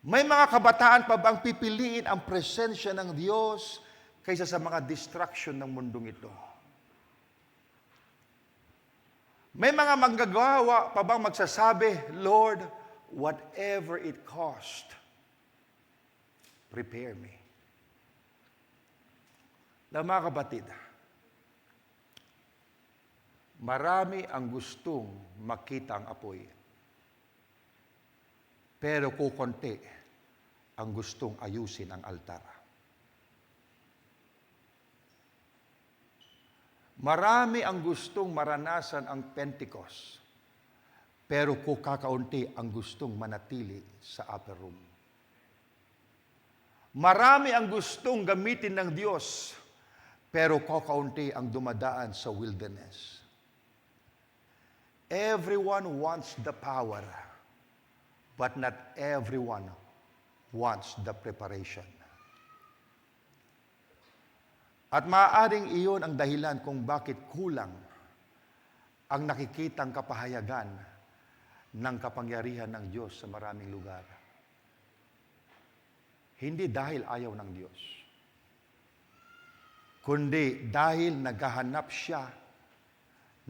May mga kabataan pa bang pipiliin ang presensya ng Diyos kaysa sa mga distraction ng mundong ito? May mga manggagawa pa bang magsasabi, Lord, whatever it cost, prepare me. Mga kapatid, marami ang gustong makita ang apoy. Pero kukonti ang gustong ayusin ang altar. Marami ang gustong maranasan ang Pentecost, pero kakaunti ang gustong manatili sa upper room. Marami ang gustong gamitin ng Diyos, pero kakaunti ang dumadaan sa wilderness. Everyone wants the power, but not everyone wants the preparation. At maaaring iyon ang dahilan kung bakit kulang ang nakikitang kapahayagan ng kapangyarihan ng Diyos sa maraming lugar. Hindi dahil ayaw ng Diyos, kundi dahil naghahanap siya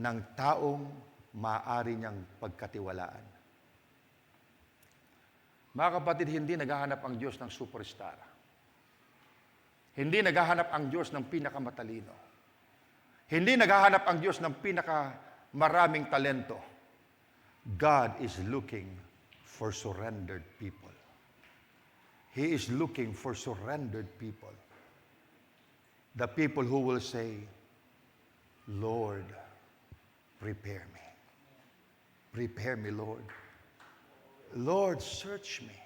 ng taong maaari niyang pagkatiwalaan. Mga kapatid, hindi naghahanap ang Diyos ng superstar. Hindi naghahanap ang Diyos ng pinakamatalino. Hindi naghahanap ang Diyos ng pinakamaraming talento. God is looking for surrendered people. He is looking for surrendered people. The people who will say, Lord, prepare me. Prepare me, Lord. Lord, search me.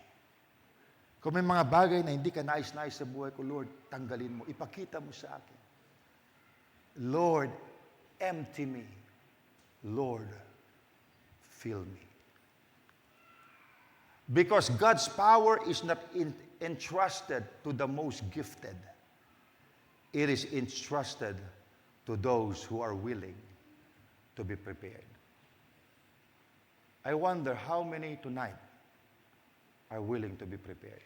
Kung may mga bagay na hindi ka nais-nais sa buhay ko, Lord, tanggalin mo. Ipakita mo sa akin. Lord, empty me. Lord, fill me. Because God's power is not entrusted to the most gifted. It is entrusted to those who are willing to be prepared. I wonder how many tonight are willing to be prepared.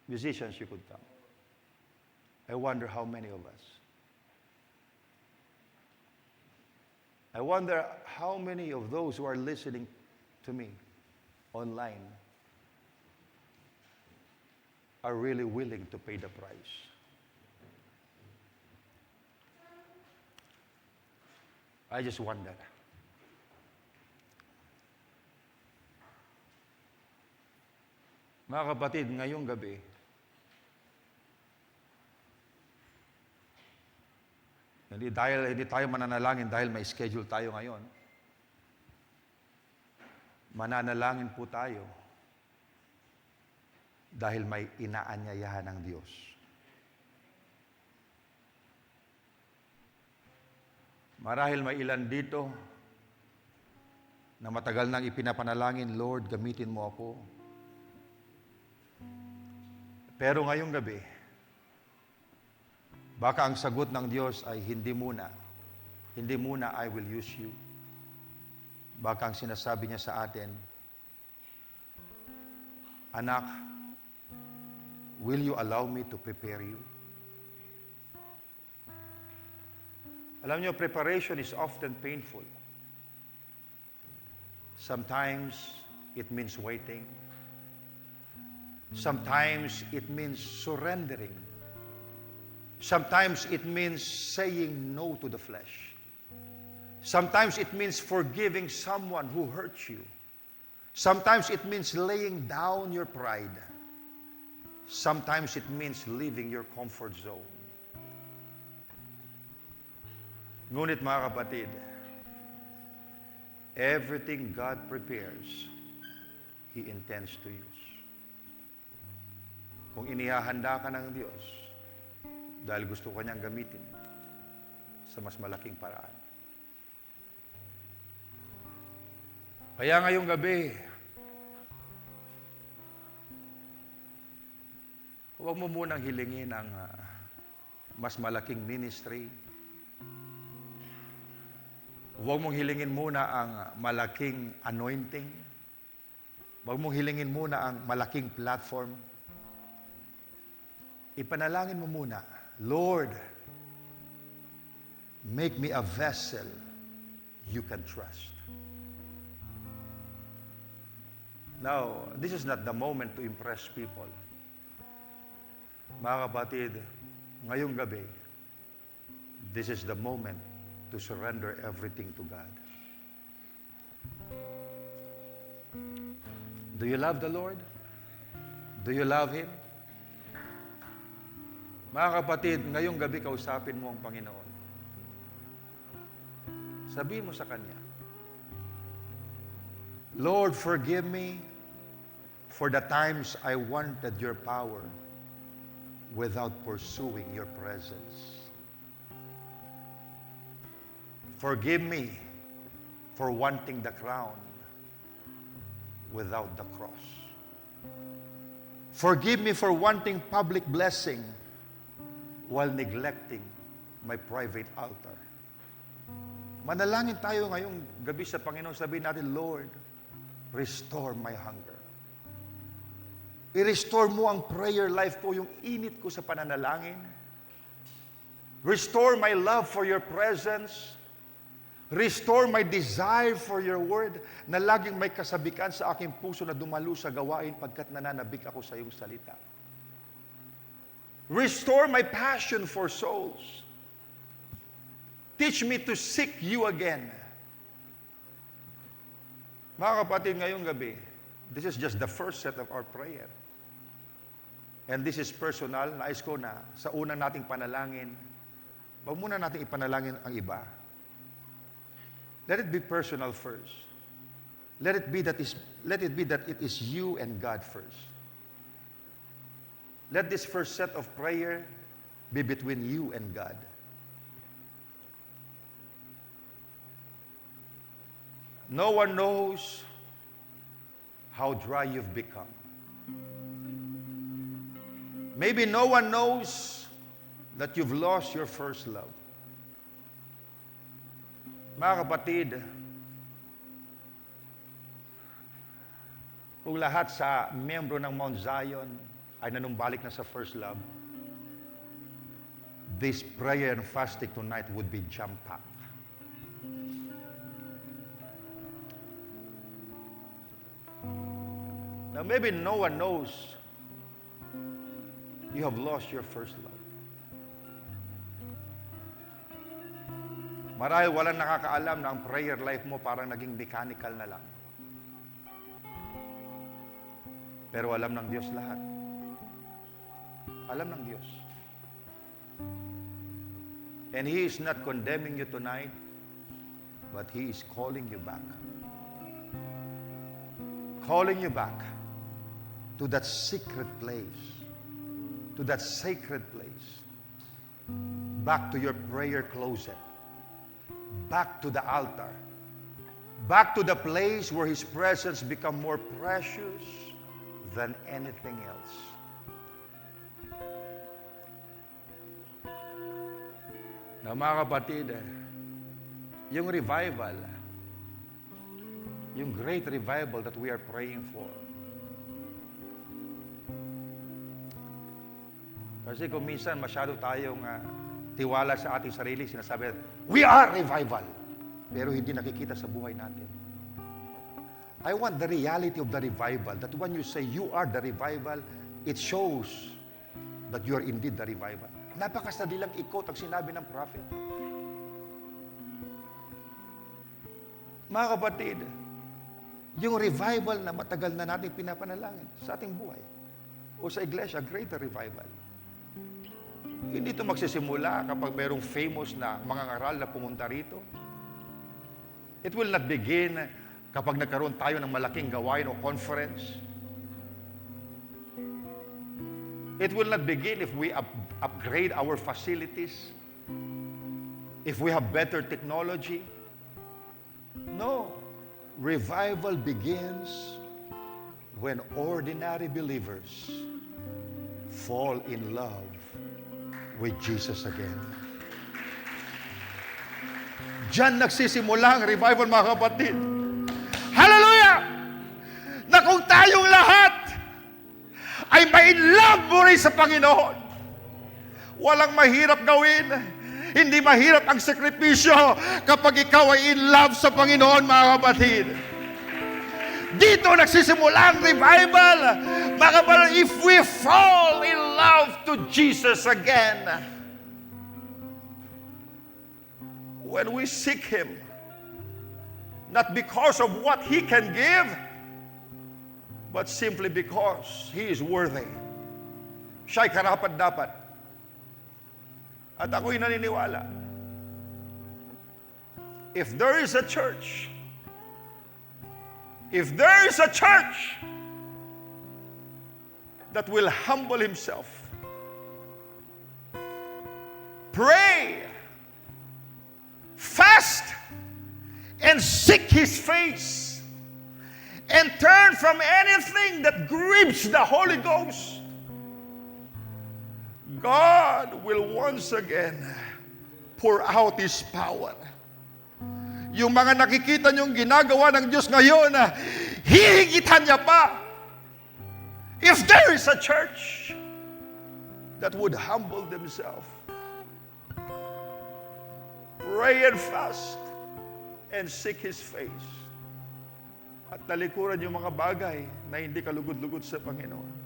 Musicians, you could come. I wonder how many of us. I wonder how many of those who are listening to me online are really willing to pay the price. I just wonder. Mga kapatid, ngayong gabi, hindi tayo mananalangin dahil may schedule tayo ngayon. Mananalangin po tayo dahil may inaanyayahan ng Diyos. Marahil may ilan dito na matagal nang ipinapanalangin, Lord, gamitin mo ako. Pero ngayong gabi, baka ang sagot ng Diyos ay hindi muna I will use you. Baka ang sinasabi niya sa atin, anak, will you allow me to prepare you? Alam niyo, preparation is often painful. Sometimes it means waiting. Sometimes it means surrendering. Sometimes it means saying no to the flesh. Sometimes it means forgiving someone who hurt you. Sometimes it means laying down your pride. Sometimes it means leaving your comfort zone. Ngunit mga kapatid, everything God prepares, He intends to use. Kung inihahanda ka ng Diyos, dahil gusto ka niyang gamitin sa mas malaking paraan. Kaya ngayong gabi, huwag mo munang hilingin ang mas malaking ministry. Huwag mong hilingin muna ang malaking anointing. Huwag mong hilingin muna ang malaking platform. Ipanalangin mo muna, Lord, make me a vessel you can trust. Now, this is not the moment to impress people. Mga kapatid, ngayong gabi, this is the moment to surrender everything to God. Do you love the Lord? Do you love Him? Mga kapatid, ngayong gabi kausapin mo ang Panginoon. Sabihin mo sa Kanya, Lord, forgive me for the times I wanted your power without pursuing your presence. Forgive me for wanting the crown without the cross. Forgive me for wanting public blessing while neglecting my private altar. Manalangin tayo ngayong gabi sa Panginoon. Sabihin natin, Lord, restore my hunger. I-restore mo ang prayer life ko, yung init ko sa pananalangin. Restore my love for your presence. Restore my desire for your word na laging may kasabikan sa aking puso na dumalo sa gawain pagkat nananabik ako sa iyong salita. Restore my passion for souls. Teach me to seek you again. Mga kapatid, ngayong gabi, this is just the first set of our prayer. And this is personal. Nais ko na sa unang nating panalangin, wag muna nating ipanalangin ang iba. Let it be personal first. Let it be that it is you and God first. Let this first set of prayer be between you and God. No one knows how dry you've become. Maybe no one knows that you've lost your first love. Mga kapatid, kung lahat sa miyembro ng Mount Zion ay nanumbalik na sa first love, this prayer and fasting tonight would be jam-packed. Now maybe no one knows you have lost your first love. Marahil walang nakakaalam na ang prayer life mo parang naging mechanical na lang. Pero alam ng Diyos lahat. Alam ng Diyos. And He is not condemning you tonight, but He is calling you back. Calling you back to that secret place, to that sacred place, back to your prayer closet, back to the altar, back to the place where His presence become more precious than anything else. Mga kapatid, yung revival, yung great revival that we are praying for. Kasi kung minsan masyado tayong tiwala sa ating sarili, sinasabi, we are revival. Pero hindi nakikita sa buhay natin. I want the reality of the revival, that when you say you are the revival, it shows that you are indeed the revival. Napakasadali lang i-quote ang sinabi ng prophet. Mga kapatid, yung revival na matagal na natin pinapanalangin sa ating buhay o sa iglesia, greater revival. Hindi ito magsisimula kapag mayroong famous na mga ngaral na pumunta rito. It will not begin kapag nagkaroon tayo ng malaking gawain o conference. It will not begin if we upgrade our facilities, if we have better technology. No. Revival begins when ordinary believers fall in love with Jesus again. Diyan nagsisimula ang revival, mga kapatid. Hallelujah! Na kung tayong lahat ay may love mo rin sa Panginoon, walang mahirap gawin. Hindi mahirap ang sakripisyo kapag ikaw ay in love sa Panginoon, mga kapatid. Dito nagsisimula ang revival. Mga kapatid, if we fall in love to Jesus again, when we seek Him, not because of what He can give, but simply because He is worthy. Siya'y karapat-dapat. At ako'y naniniwala, if there is a church that will humble himself, pray, fast, and seek His face, and turn from anything that grieves the Holy Ghost, God will once again pour out His power. Yung mga nakikita niyong ginagawa ng Diyos ngayon, hihigitan niya pa. If there is a church that would humble themselves, pray and fast, and seek His face, at talikuran yung mga bagay na hindi kalugod-lugod sa Panginoon,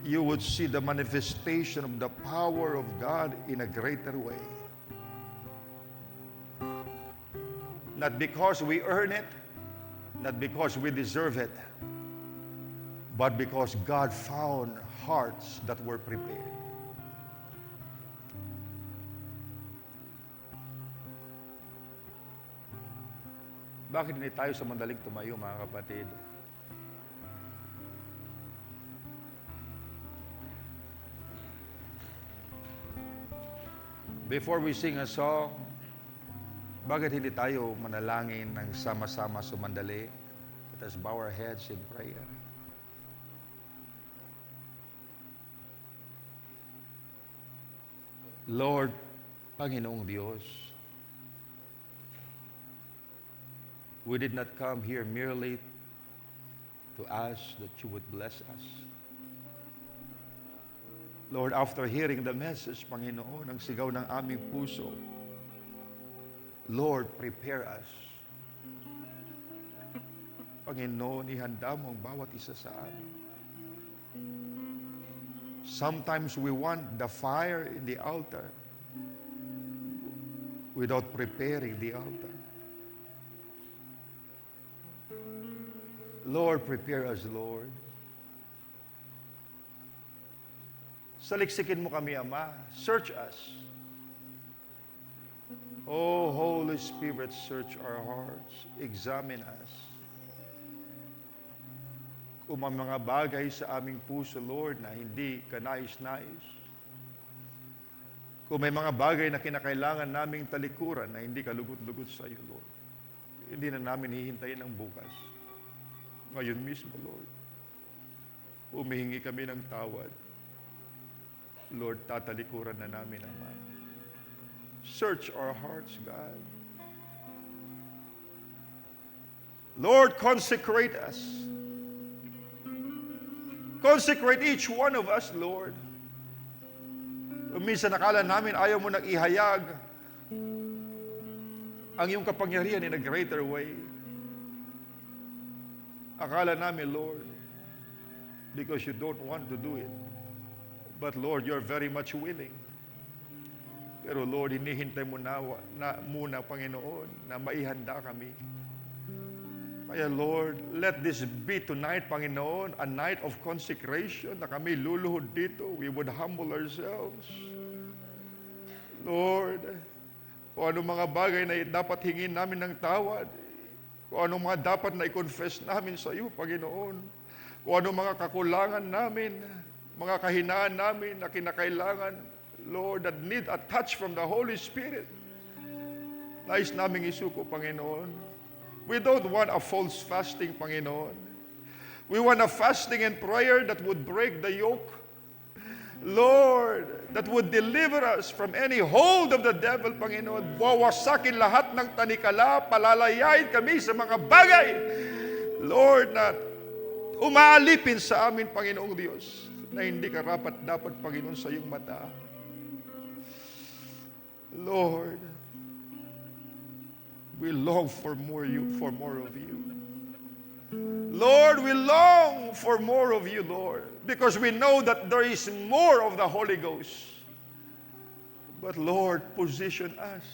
you would see the manifestation of the power of God in a greater way. Not because we earn it, not because we deserve it, but because God found hearts that were prepared. Bakit hindi tayo sa mandaling tumayo, mga kapatid? Before we sing a song, bakit hindi tayo manalangin ng sama-sama sumandali? Let us bow our heads in prayer. Lord, Panginoong Diyos, we did not come here merely to ask that you would bless us. Lord, after hearing the message, Panginoon, ang sigaw ng aming puso, Lord, prepare us. Panginoon, ihanda mo ang bawat isa sa amin. Sometimes we want the fire in the altar without preparing the altar. Lord, prepare us, Lord. Saliksikin mo kami, Ama. Search us. Oh, Holy Spirit, search our hearts. Examine us. Kung may mga bagay sa aming puso, Lord, na hindi ka nais-nais. Kung may mga bagay na kinakailangan naming talikuran na hindi ka lugot-lugot sa iyo, Lord. Hindi na namin hihintayin ang bukas. Ngayon mismo, Lord, humihingi kami ng tawad. Lord, tatalikuran na namin, Ama. Search our hearts, God. Lord, consecrate us. Consecrate each one of us, Lord. Minsan nakala namin ayaw mo nang ihayag ang iyong kapangyarihan in a greater way. Akala namin, Lord, because you don't want to do it. But Lord, you're very much willing. Pero Lord, hinihintay mo na muna, Panginoon, na maihanda kami. Kaya Lord, let this be tonight, Panginoon, a night of consecration na kami luluhod dito. We would humble ourselves. Lord, kung anong mga bagay na dapat hingin namin ng tawad, kung anong mga dapat na i-confess namin sa iyo, Panginoon, kung anong mga kakulangan namin, mga kahinaan namin na kinakailangan, Lord, that need a touch from the Holy Spirit, nais naming isuko, Panginoon. We don't want a false fasting, Panginoon. We want a fasting and prayer that would break the yoke. Lord, that would deliver us from any hold of the devil, Panginoon. Bawasakin lahat ng tanikala, palalayain kami sa mga bagay, Lord, na umaalipin sa amin, Panginoong Diyos, na hindi karapat-dapat, Panginoon, sa iyong mata. Lord, we long for more of you. Lord, we long for more of you, Lord, because we know that there is more of the Holy Ghost. But Lord, position us.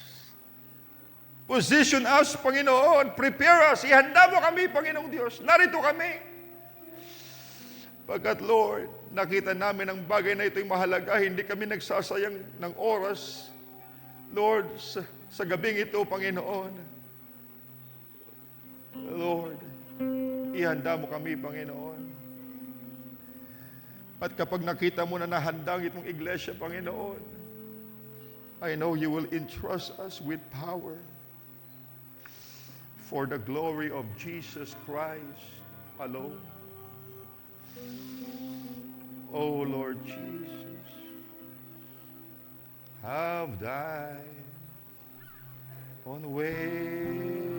Position us, Panginoon. Prepare us. Ihanda mo kami, Panginoong Diyos. Narito kami. Pagkat, Lord, nakita namin ang bagay na ito'y mahalaga. Hindi kami nagsasayang ng oras. Lord, sa gabing ito, Panginoon, Lord, ihanda mo kami, Panginoon. At kapag nakita mo na nahandang itong iglesia, Panginoon, I know you will entrust us with power for the glory of Jesus Christ alone. Oh, Lord Jesus, have thine own way.